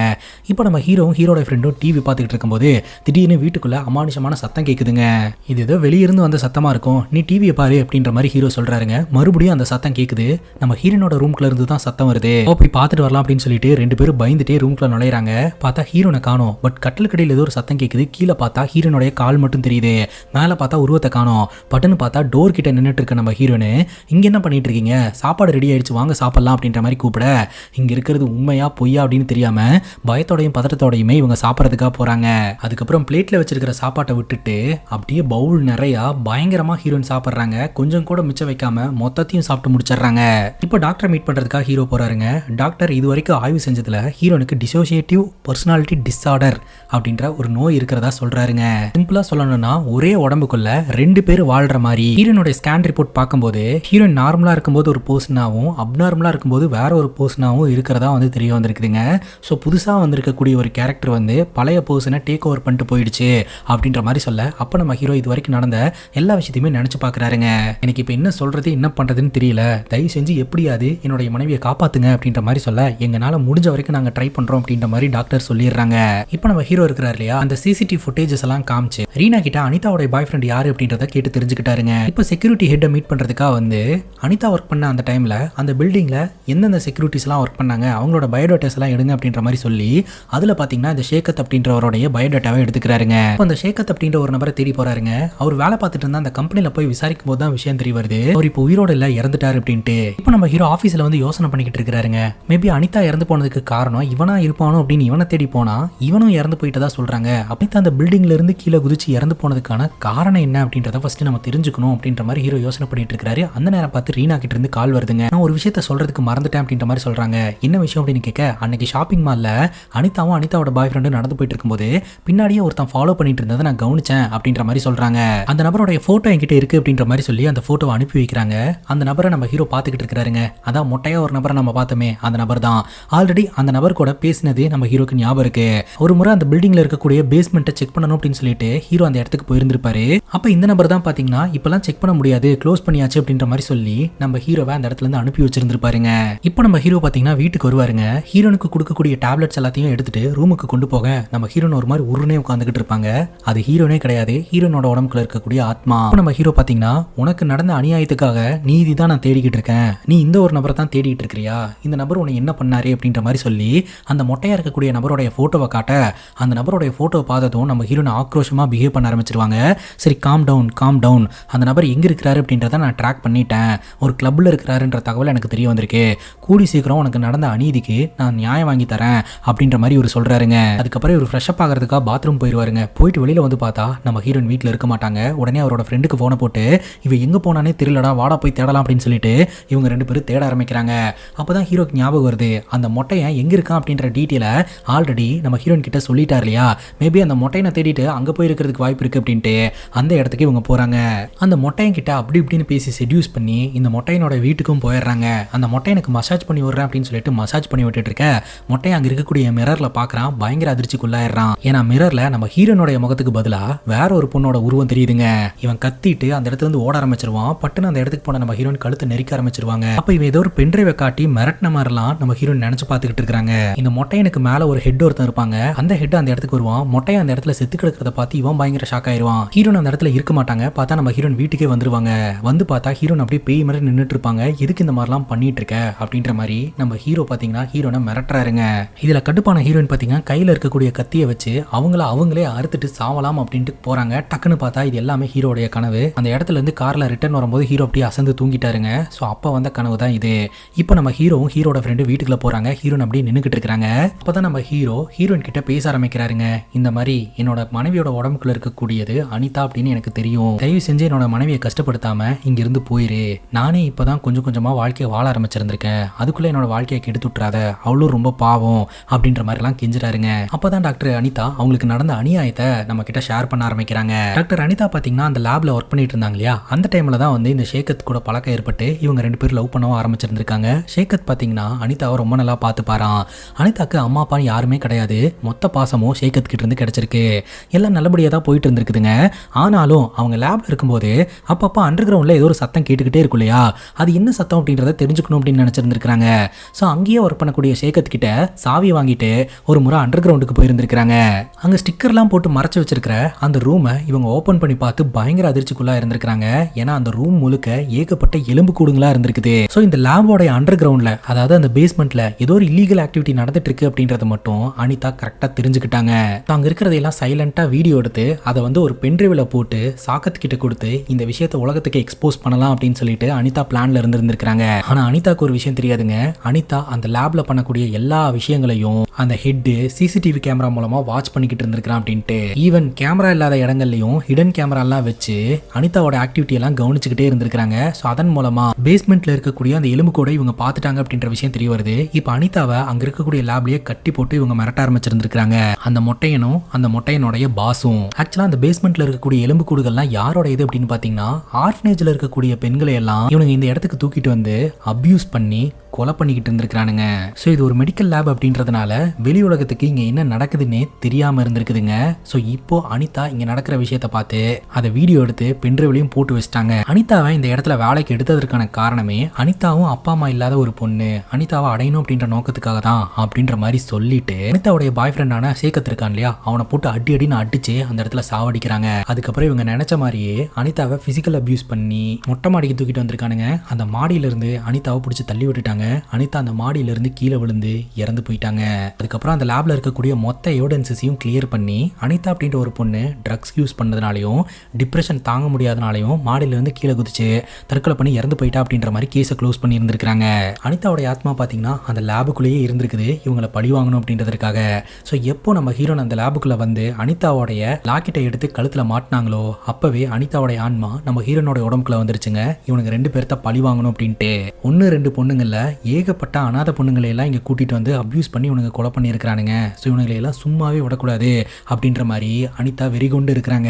இப்போ நம்ம ஹீரோவும் ஹீரோட ஃப்ரெண்டும் டிவி பார்த்துக்கிட்டு இருக்கும்போது திடீர்னு வீட்டுக்குள்ள அமானுஷமான சத்தம் கேட்குதுங்க. இது ஏதோ வெளியிருந்து வந்த சத்தமா இருக்கும், நீ டிவியை பாரு அப்படின்ற மாதிரி ஹீரோ சொல்றாருங்க. மறுபடியும் அந்த சத்தம் கேட்குது. நம்ம ஹீரோனோட ரூம்குள்ள இருந்து தான் சத்தம் வருது. போய் பார்த்துட்டு வரலாம் அப்படின்னு சொல்லிட்டு ரெண்டு பேரும் பயந்துட்டே ரூம்குள்ள நுழையிறாங்க. பார்த்தா ஹீரோனை காணோம். பட் கட்டலுக்கடியில் ஏதோ ஒரு சத்தம் கேட்குது. கீழே பார்த்தா ஹீரோனுடைய கால் மட்டும் தெரியுது. மேலே பார்த்தா உருவத்தை காணோம். பட்டுன்னு பார்த்தா டோர் கிட்ட நின்றுட்டு இருக்க நம்ம ஹீரோனு, இங்க என்ன பண்ணிட்டு இருக்கீங்க, சாப்பாடு ரெடி ஆயிடுச்சு வாங்க சாப்பிடலாம் அப்படின்ற மாதிரி கூப்பிட இங்க இருக்கிறது உண்மையா பொய்யா அப்படின்னு தெரியாம பயத்தோடையும் பதட்டத்தோடையுமே இவங்க சாப்பிட்றதுக்காக போறாங்க. அதுக்கப்புறம் பிளேட்ல வச்சிருக்கிற சாப்பாட்டை விட்டுட்டு அப்படியே பவுல் நிறைய பயங்கரமா ஹீரோயின் சாப்பிட்றாங்க. கொஞ்சம் கூட மிச்சம் வைக்காம மொத்தத்தையும் சாப்பிட்டு முடிச்சிடுறாங்க. இப்போ டாக்டர் மீட் பண்றதுக்காக ஹீரோ போறாருங்க. டாக்டர் இது வரைக்கும் ஆய்வு செஞ்சதுல ஹீரோனுக்கு டிசோசியேட்டிவ் பர்சனாலிட்டி டிஸார்டர் அப்படின்ற ஒரு நோய் இருக்கிறதா சொல்றாருங்க. சிம்பிளா சொல்லணும்னா ஒரே உடம்புக்குள்ள ரெண்டு பேர் வாழ்ற மாதிரி. ஹீரோனுடைய ஸ்கேன் ரிப்போர்ட் பார்க்கும்போது ஹீரோயின் நார்மலா இருக்கும்போது ஒரு பர்சனாவும் அப்நார்மலா இருக்கும்போது வேற ஒரு பர்சனாவும் இருக்கிறதா வந்து தெரிய வந்திருக்குதுங்க. ஸோ புதுசா வந்திருக்கக்கூடிய ஒரு கேரக்டர் வந்து பழைய பர்சனை டேக் ஓவர் பண்ணிட்டு போயிடுச்சு அப்படின்ற மாதிரி சொல்ல அப்ப நம்ம ஹீரோ இது வரைக்கும் நடந்த எல்லா விஷயத்தையுமே நினைச்சு பாக்குறாருங்க. எனக்கு இப்ப என்ன சொல்றது என்ன பண்றதுன்னு தெரியல, தயவு செஞ்சு எப்படியாவது என்னுடைய மனைவியை காப்பாத்துங்க அப்படின்ற மாதிரி சொல்ல எங்களால முடிஞ்ச வரைக்கும் நாங்க ட்ரை பண்றோம் அப்படின்ற மாதிரி டாக்டர் சொல்லிடுறாங்க. இப்போ நம்ம ஹீரோ இருக்கிறார் இல்லையா, அந்த சிசிடிவி ஃபுட்டேஜஸ் எல்லாம் காமிச்சு ரீனா கிட்ட அனிதாவோட பாய் ஃப்ரெண்ட் யாரு அப்படின்றத கேட்டு தெரிஞ்சுக்கிட்டாருங்க. இப்போ செக்யூரிட்டி ஹெட்டை மீட் பண்றதுக்காக வந்து அனிதா ஒர்க் பண்ண அந்த டைம்ல அந்த பில்டிங்ல எந்தெந்த செக்யூரிட்டிஸ் எல்லாம் ஒர்க் பண்ணாங்க அவங்களோட பயோடேட்டாஸ் எல்லாம் எடுங்க அப்படின்ற மாதிரி சொல்லி அதுல பாத்தீங்கன்னா இந்த ஷேகத் அப்படின்றவருடைய பயோடேட்டாவை எடுத்துக்கிறாருங்க. அந்த ஷேகத் அப்படின்ற ஒரு நபரை தேடி போறாருங்க. அவர் வேலை பார்த்துட்டு இருந்தா அந்த கம்பெனில போய் விசாரிக்கும் போது தான் விஷயம் தெரிய வருது, அவர் இப்போ உயிரோட இல்ல இறந்துட்டாரு அப்படின்ட்டு. இப்போ நம்ம ஹீரோ ஆபீஸ்ல வந்து யோசனை பண்ணிக்கிட்டு இருக்காருங்க. மேபி அனிதா இறந்து போனதுக்கு காரணம் இவனா இருப்பானோ அப்படின்னு இவனை தேடி போனா இவனும் இறந்து போயிட்டதா சொல்றாங்க. அப்படித்தான் அந்த பில்டிங்ல இருந்து கீழே குதிச்சு இறந்து போனதுக்கான காரணம் என்ன அப்படின்றத ஃபர்ஸ்ட் நம்ம தெரிஞ்சுக்கணும் அப்படின்ற மாதிரி ஹீரோ யோசனை பண்ணிட்டு இருக்காரு. அந்த நேரம் பார்த்து ரீனா கிட்ட இருந்து கால் வருதுங்க. நான் ஒரு விஷயத்த சொல்றதுக்கு மறந்துட்டேன் அப்படின்ற மாதிரி சொல்றாங்க. என்ன விஷயம் அப்படின்னு கேட்க அன்னைக்கு ஷாப்பிங் மால்ல அனிதாவும் அனிதாவோட பாய் ஃப்ரெண்டும் நடந்து போயிட்டு இருக்கும்போது பின்னாடியே ஒருத்தன் ஃபாலோ பண்ணிட்டு இருந்ததை நான் கவனிச்சேன் அப்படின்ற மாதிரி சொல்றாங்க. அந்த நபரோட போட்டோ என்கிட்ட இருக்கு அப்படின்ற மாதிரி சொல்லி அந்த போட்டோவை அனுப்பி வைக்கிறாங்க. அந்த நபரை நம்ம ஹீரோ பார்த்துக்கிட்டு இருக்காருங்க. அதான் மொட்டையா ஒரு நபரை நம்ம பார்த்தோமே அந்த நபர் தான். ஆல்ரெடி அந்த நபர் கூட பேசினது நம்ம ஹீரோக்கு ஞாபகம் இருக்கு. ஒரு முறை அந்த பில்டிங்ல இருக்கக்கூடிய பேஸ்மெண்ட்டை செக் பண்ணணும் அப்படின்னு சொல்லிட்டு ஹீரோ அந்த இடத்துக்கு போயிருந்திருப்பாரு. அப்ப இந்த நபர் தான் பாத்தீங்கன்னா இப்பெல்லாம் செக் பண்ண முடியாது, க்ளோஸ் பண்ணியாச்சு அப்படின்ற மாதிரி சொல்லி நம்ம ஹீரோவை அந்த இடத்துல இருந்து அனுப்பி வச்சிருந்திருப்பாருங்க. இப்போ நம்ம ஹீரோ பாத்தீங்கன்னா வீட்டுக்கு வருவாருங்க. ஹீரோனுக்கு கொடுக்கக்கூடிய டேப்லெட்ஸ் எல்லாத்தையும் எடுத்துட்டு ரூமுக்கு கொண்டு போக நம்ம ஹீரோன் ஒரு மாதிரி உருனே உட்காந்துக்கிட்டு இருப்பாங்க. அது ஹீரோனே கிடையாது, ஹீரோனோட உடம்புக்குள்ள இருக்கக்கூடிய ஆத்மா. நம்ம ஹீரோ பாத்தீங்கன்னா உனக்கு நடந்த அநியாயத்துக்காக நீதி தான் நான் தேடிக்கிட்டு இருக்கேன், நீ இந்த ஒரு நபரை தான் தேடிட்டு இருக்கிறியா, இந்த நபர் உன்னை என்ன பண்ணாரு அப்படின்ற மாதிரி சொல்லி அந்த மொட்டையா இருக்கக்கூடிய நபருடைய போட்டோவை காட்ட அந்த நபருடைய போட்டோவை பார்த்ததும் நம்ம ஹீரோனை ஆக்ரோஷமா பிஹேவ் பண்ண ஆரம்பிச்சிருவாங்க. சரி காம் டவுன், அந்த நபர் எங்க இருக்கிறாரு அப்படின்றத நான் ட்ராக் பண்ணிட்டேன், ஒரு கிளப்ல இருக்கிறாருன்ற தகவல் எனக்கு தெரிய வந்திருக்கு, கூடி சீக்கிரம் உனக்கு நடந்த அநீதிக்கு நான் நியாயம் வாங்கி தரேன் அப்படின்ற மாதிரி இவர் சொல்றாருங்க. அதுக்கப்புறம் இவர் ஃப்ரெஷ் அப் ஆகிறதுக்காக பாத்ரூம் போயிடுவாருங்க. போயிட்டு வெளியில வந்து பார்த்தா நம்ம ஹீரோயின் வீட்டில் இருக்க மாட்டாங்க. உடனே அவரோட ஃப்ரெண்டுக்கு போனை போட்டு இவ எங்க போனானே தெரியலடா, வாடா போய் தேடலாம் அப்படின்னு சொல்லிட்டு இவங்க ரெண்டு பேரும் தேட ஆரம்பிக்கிறாங்க. அப்பதான் ஹீரோக்கு ஞாபகம் வருது, அந்த மொட்டையன் எங்க இருக்கான் அப்படின்ற டீட்டெயில ஆல்ரெடி நம்ம ஹீரோயின் கிட்ட சொல்லிட்டார் இல்லையா, மேபி அந்த மொட்டையனை தேடிட்டு அங்க போய் இருக்கிறதுக்கு வாய்ப்பு இருக்கு அப்படின்ட்டு அந்த இடத்துக்கு இவங்க போறாங்க. அந்த மொட்டையன் கிட்ட அப்படி இப்படின்னு பேசி செடியூஸ் பண்ணி இந்த மொட்டையனோட வீட்டுக்கும் போயிடுறாங்க. அந்த மொட்டையனுக்கு மசாஜ் பண்ணி விடுறேன் அப்படின்னு சொல்லிட்டு மசாஜ் பண்ணி விட்டுட்டு இருக்க மொட்டையன் அங்க இருக்கக்கூடிய மிரர்ல பாக்குறான். பயங்கர அதிர்ச்சிக்குள்ளாயிடுறான். ஏன்னா மிரர்ல நம்ம ஹீரோனுடைய முகத்துக்கு பதிலா வேற ஒரு பொண்ணோட உருவம் தெரியுதுங்க. இவன் கத்திட்டு அந்த இடத்துல இருந்து ஓட ஆரம்பிச்சிருவான். பட்டுன்னு அந்த இடத்துக்கு போன நம்ம ஹீரோயின் கழுத்தை நெரிக்க ஆரம்பிச்சிருவாங்க. அப்ப இவன் ஏதோ ஒரு பென்ட்ரைவை காட்டி மிரட்டின மாதிரிலாம் நம்ம ஹீரோயின் நினைச்சு பார்த்துக்கிட்டு இருக்காங்க. இந்த மொட்டையனுக்கு மேல ஒரு ஹெட் ஒருத்தன் இருப்பாங்க. அந்த ஹெட் அந்த இடத்துக்கு வருவான். மொட்டையை அந்த இடத்துல செத்து கிடக்கிறத பார்த்து இவன் பயங்கர ஷாக் ஆயிருவான். ஹீரோன் அந்த இடத்துல இருக்க மாட்டாங்க. பார்த்தா நம்ம ஹீரோன் வீட்டுக்கே வந்துருவாங்க. வந்து பார்த்தா ஹீரோன் அப்படியே பேய் மாதிரி நின்றுட்டு இருப்பாங்க. எதுக்கு இந்த மாதிரிலாம் பண்ணிட்டு இருக்க அப்படின்ற மாதிரி நம்ம ஹீரோ பாத்தீங்கன்னா ஹீரோனை மிரட்டுறாருங்க. இதுல கடுப்பான ஹீரோயின் பாத்தீங்கன்னா கையில இருக்கக்கூடிய கத்தியை வச்சு அவங்களே அறுத்துட்டு சாவலாம் அப்படின்ட்டு போறாங்க. டக்குன்னு பார்த்தா இது எல்லாமே ஹீரோடைய கனவு. அந்த இடத்துல இருந்து கார்ல ரிட்டர்ன் வரும்போது ஹீரோ அப்படியே அசந்து தூங்கிட்டாருங்க. ஸோ அப்போ வந்த கனவு தான் இது. இப்போ நம்ம ஹீரோவும் ஹீரோட ஃப்ரெண்டு வீட்டுக்குள்ள போறாங்க. ஹீரோன் அப்படியே நின்றுக்கிட்டு இருக்காங்க. அப்பதான் நம்ம ஹீரோயின் கிட்ட பேச ஆரம்பிக்கிறாருங்க. இந்த மாதிரி என்னோட மனைவியோட உடம்புக்குள்ள இருக்கக்கூடியது அனிதா அப்படின்னு எனக்கு தெரியும். தயவு செஞ்சு என்னோட மனைவியை கஷ்டப்படுத்தாம இங்க இருந்து போயிரு. நானே இப்பதான் கொஞ்சம் கொஞ்சமா வாழ்க்கையை வாழ ஆரம்பிச்சிருந்திருக்கேன். அதுக்குள்ள என்னோட வாழ்க்கையை கெடுத்து விட்டுறாத. அவளும் ரொம்ப பாவம் அப்படின்ற மாதிரி எல்லாம் கெஞ்சுறாருங்க. அப்பதான் டாக்டர் அனிதா அவங்களுக்கு நடந்த அநியாயத்தை நம்ம கிட்ட ஷேர் பண்ண ஆரம்பிக்கிறாங்க. டாக்டர் அனிதா பாத்தீங்கன்னா அந்த லேப்ல ஒர்க் பண்ணிட்டு இருந்தாங்க இல்லையா, அந்த டைம்ல தான் வந்து இந்த ஷேகத் கூட பழக்கம் ஏற்பட்டு இவங்க 2 பேரும் லவ் பண்ணவும் ஆரம்பிச்சிருந்திருக்காங்க. ஷேகத் பாத்தீங்கன்னா அனிதாவை ரொம்ப நல்லா பார்த்துப்பாராம். அனிதாக்கு அம்மா அப்பான்னு யாருமே கிடையாது. மொத்த பாசமும் ஷேகத் கிட்ட இருந்து கிடைச்சிருக்கு. எல்லாம் நல்லபடியா தான் போயிட்டு இருந்திருக்குதுங்க. ஆனாலும் அவங்க லேப்ல இருக்கும்போது அப்பப்போ அண்டர் கிரவுண்ட்ல ஏதோ ஒரு சத்தம் கேட்டுக்கிட்டே இருக்கும் இல்லையா, அது என்ன சத்தம் அப்படின்றத தெரிஞ்சுக்கணும் அப்படின்னு நினைச்சிருந்திருக்காங்க. ஸோ அங்கேயே ஒர்க் பண்ணக்கூடிய ஷேகத் கிட்ட சாவியை வாங்கிட்டு ஒரு முறை அண்டர் கிரவுண்டுக்கு போயிருந்திருக்காங்க. அங்க ஸ்டிக்கர்லாம் போட்டு மறைச்சு வச்சிருக்கிற அந்த ரூமை இவங்க ஓபன் பண்ணி பார்த்து பயங்கர அதிர்ச்சிக்குள்ளா இருந்திருக்காங்க. ஏன்னா அந்த ரூம் முழுக்க ஏகப்பட்ட எலும்பு கூடுங்களா இருந்திருக்குது. ஸோ இந்த லேபோட அண்டர் கிரவுண்ட்ல, அதாவது அந்த பேஸ்மெண்ட்ல ஏதோ ஒரு இல்லீகல் ஆக்டிவிட்டி நடந்துட்டு இருக்கு அப்படின்றத மட்டும் அனிதா கரெக்டா தெரிஞ்சுக்கிட்டாங்க. அங்க இருக்கிறதையெல்லாம் சைலண்டா வீடியோ எடுத்து அதை வந்து ஒரு பென்ட்ரைவ்ல போட்டு சாக்கத் கிட்ட கொடுத்து இந்த விஷயத்தை உலகத்துக்கு எக்ஸ்போஸ் பண்ணலாம் அப்படின்னு சொல்லிட்டு அனிதா பிளான்ல இருந்திருக்காங்க. ஆனா அனிதாக்கு ஒரு விஷயம் தெரியாதுங்க. அனிதா அந்த லேப்ல பண்ணக்கூடிய எல்லா விஷயங்களையும் அந்த ஹெட் சிசிடிவி கேமரா மூலமா வாட்ச் பண்ணிக்கிட்டு இருந்திருக்கான் அப்படின்ட்டு. ஈவன் கேமரா இல்லாத இடங்கள்லயும் ஹிடன் கேமரா எல்லாம் வச்சு அனிதாவோட ஆக்டிவிட்டி எல்லாம் கவனிச்சுக்கிட்டே இருந்திருக்காங்க. ஸோ அதன் மூலமா பேஸ்மெண்ட்ல இருக்கக்கூடிய அந்த எலும்பு கூட இவங்க பார்த்துட்டாங்க அப்படின்ற விஷயம் தெரிய வருது. இப்போ அனிதாவை அங்க இருக்கக்கூடிய லேப்லயே கட்டி போட்டு இவங்க மிரட்ட ஆரம்பிச்சிருந்திருக்காங்க. அந்த மொட்டையனும் அந்த மொட்டையனுடைய பாஸும். ஆக்சுவலா அந்த பேஸ்மெண்ட்ல இருக்கக்கூடிய எலும்பு கூடுகள்லாம் யாரோட இது அப்படின்னு பாத்தீங்கன்னா ஆர்ஃபனேஜ்ல இருக்கக்கூடிய பெண்களை எல்லாம் இவங்க இந்த இடத்துக்கு தூக்கிட்டு வந்து அபியூஸ் பண்ணி கொலை பண்ணிக்கிட்டு இருந்திருக்கானுங்க. ஸோ இது ஒரு மெடிக்கல் லேப் அப்படின்றதுனால வெளி உலகத்துக்கு இங்க என்ன நடக்குதுன்னே தெரியாம இருந்திருக்குதுங்க. ஸோ இப்போ அனிதா இங்க நடக்கிற விஷயத்த பார்த்து அதை வீடியோ எடுத்து பென்ட்ரைவ்லையும் போட்டு வச்சிட்டாங்க. அனிதாவை இந்த இடத்துல வேலைக்கு எடுத்ததற்கான காரணமே அனிதாவும் அப்பா அம்மா இல்லாத ஒரு பொண்ணு, அனிதாவை அடையணும் அப்படின்ற நோக்கத்துக்காக தான் அப்படின்ற மாதிரி சொல்லிட்டு அனிதாவுடைய பாய் ஃப்ரெண்டான ஷேகத் இருக்கான் இல்லையா, அவனை போட்டு அடின்னு அடிச்சு அந்த இடத்துல சாவடிக்கிறாங்க. அதுக்கப்புறம் இவங்க நினைச்ச மாதிரியே அனிதாவை பிசிக்கல் அபியூஸ் பண்ணி மொட்டை மாடிக்கு தூக்கிட்டு வந்திருக்கானுங்க. அந்த மாடியில இருந்து அனிதாவை பிடிச்சி தள்ளி விட்டுட்டாங்க. அனிதா அந்த மாடியில இருந்து கீழே விழுந்து இறந்து போயிட்டாங்க. அதுக்கப்புறம் அந்த லேப்ல இருக்கக்கூடிய மொத்த எவிடன்ஸையும் கிளியர் பண்ணி அனிதா அப்படின்ற ஒரு பொண்ணு ட்ரக்ஸ் யூஸ் பண்ணதுனாலையும் டிப்ரெஷன் தாங்க முடியாதனாலையும் மாடியில இருந்து கீழே குதிச்சு தற்கொலை பண்ணி இறந்து போயிட்டா அப்படின்ற மாதிரி கேஸை க்ளோஸ் பண்ணி இருந்திருக்காங்க. அனிதாவோட ஆத்மா பாத்தீங்கன்னா அந்த லேபுக்குள்ளேயே இருந்திருக்குது இவங்களை பழி வாங்கணும் அப்படின்றதுக்காக. ஸோ எப்போ நம்ம ஹீரோன் அந்த லேபுக்குள்ள வந்து அனிதாவோடைய லாக்கெட்டை எடுத்து கழுத்துல மாட்டினாங்களோ அப்பவே அனிதாவோடைய ஆன்மா நம்ம ஹீரோனோட உடம்புக்குள்ள வந்துருச்சுங்க. இவனுக்கு 2 பேர்த்த பழி வாங்கணும் அப்படின்ட்டு 1-2 பொண்ணுங்கள்ல ஏகப்பட்ட அநாத பொண்ணுங்களை எல்லாம் இங்க கூட்டிட்டு வந்து அபியூஸ் பண்ணி இவனுங்க கொலை பண்ணி இருக்கிறானுங்க. ஸோ இவனுங்களை எல்லாம் சும்மாவே விடக்கூடாது அப்படின்ற மாதிரி அனிதா வெறிகொண்டு இருக்கிறாங்க.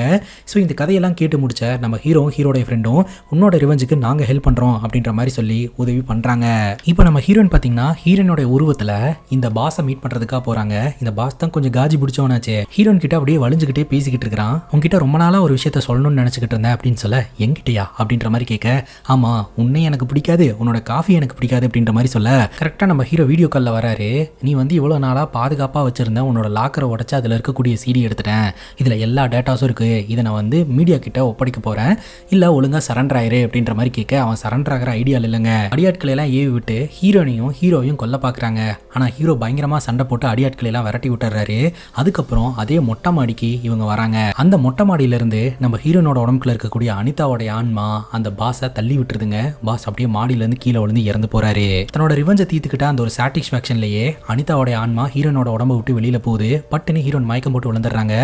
ஸோ இந்த கதையெல்லாம் கேட்டு முடிச்ச நம்ம ஹீரோடைய ஃப்ரெண்டும் உன்னோட ரிவெஞ்சுக்கு நாங்க ஹெல்ப் பண்றோம் அப்படின்ற மாதிரி சொல்லி உதவி பண்றாங்க. இப்போ நம்ம ஹீரோயின் பாத்தீங்கன்னா ஹீரோனோட உருவத்துல இந்த பாஸை மீட் பண்றதுக்காக போறாங்க. இந்த பாஸ் தான் கொஞ்சம் காஜி பிடிச்சவனாச்சே. ஹீரோன் கிட்ட அப்படியே வலிஞ்சுக்கிட்டே பேசிக்கிட்டு இருக்கிறான். உங்ககிட்ட ரொம்ப நாளா ஒரு விஷயத்த சொல்லணும்னு நினைச்சுக்கிட்டு இருந்தேன் அப்படின்னு சொல்ல, எங்கிட்டயா அப்படின்ற மாதிரி கேட்க, ஆமா உன்னை எனக்கு பிடிக்காது, உன்னோட காஃபி எனக்கு பிடிக்காது அப்படின்ற மாதிரி சொல்ல, கரெக்டா நம்ம ஹீரோ வீடியோ கால்ல வராரு. நீ வந்து இவ்வளவு நாளா பாதுகாப்பா வச்சிருந்த உன்னோட லாக்கரை உடைச்சு அதுல இருக்கக்கூடிய சிடி எடுத்துட்டேன். இதுல எல்லா டேட்டாஸும் இருக்கு. இதை நான் வந்து மீடியா கிட்ட ஒப்படைக்க போறேன். இல்ல ஒழுங்கா சரண்டர் ஆயிரு அப்படின்ற மாதிரி கேட்க, அவன் சரண்டர் ஆகிற ஐடியா இல்லைங்க. அடியாட்களை எல்லாம் ஏவி விட்டு ஹீரோவையும் கொல்ல பாக்குறாங்க. ஆனா ஹீரோ பயங்கரமா சண்டை போட்டு அடியாட்களை எல்லாம் விரட்டி விட்டுறாரு. அதுக்கப்புறம் அதே மொட்டை மாடிக்கு இவங்க வராங்க. அந்த மொட்டை மாடியில இருந்து நம்ம ஹீரோனோட உடம்புக்குள்ள இருக்கக்கூடிய அனிதாவோட ஆன்மா அந்த பாஸை தள்ளி விட்டுருதுங்க. பாஸ் அப்படியே மாடியில இருந்து கீழே விழுந்து இறந்து போறாரு. தன்னோட ரிவெஞ்சை தீர்த்துக்கிட்ட அந்த ஒரு சாட்டிஸ்ஃபேக்ஷன்லயே அனிதாவோட ஆன்மா ஹீரோனோட உடம்பை விட்டு வெளியில போகுது. பட்டுன்னு ஹீரோன் மயக்கம் போட்டு விழுந்துடுறாங்க.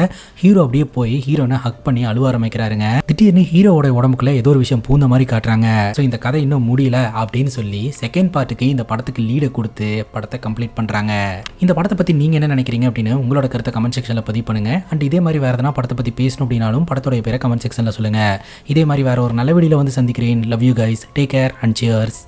ஹீரோ அப்படியே போய் ஹீரோனை ஹக் பண்ணி அழுவ ஆரம்பிக்கிறாருங்க. திடீர்னு ஹீரோவோட உடம்புக்குள்ள ஏதோ ஒரு விஷயம் பூந்த மாதிரி காட்டுறாங்க. ஸோ இந்த கதை இன்னும் முடியல அப்படின்னு சொல்லி செகண்ட் பார்ட்டுக்கு இந்த படத்துக்கு லீடை கொடுத்து படத்தை கம்ப்ளீட் பண்றாங்க. இந்த படத்தை பத்தி நீங்க என்ன நினைக்கிறீங்க அப்படின்னு உங்களோட கருத்தை கமெண்ட் செக்ஷன்ல பதிவு பண்ணுங்க. அண்ட் இதே மாதிரி வேற எதனா படத்தை பத்தி பேசணும் அப்படின்னாலும் படத்தோட பேரை கமெண்ட் செக்ஷன்ல சொல்லுங்க. இதே மாதிரி வேற ஒரு நல்ல வீடியோல வந்து சந்திக்கிறேன். Love you guys. Take care and cheers.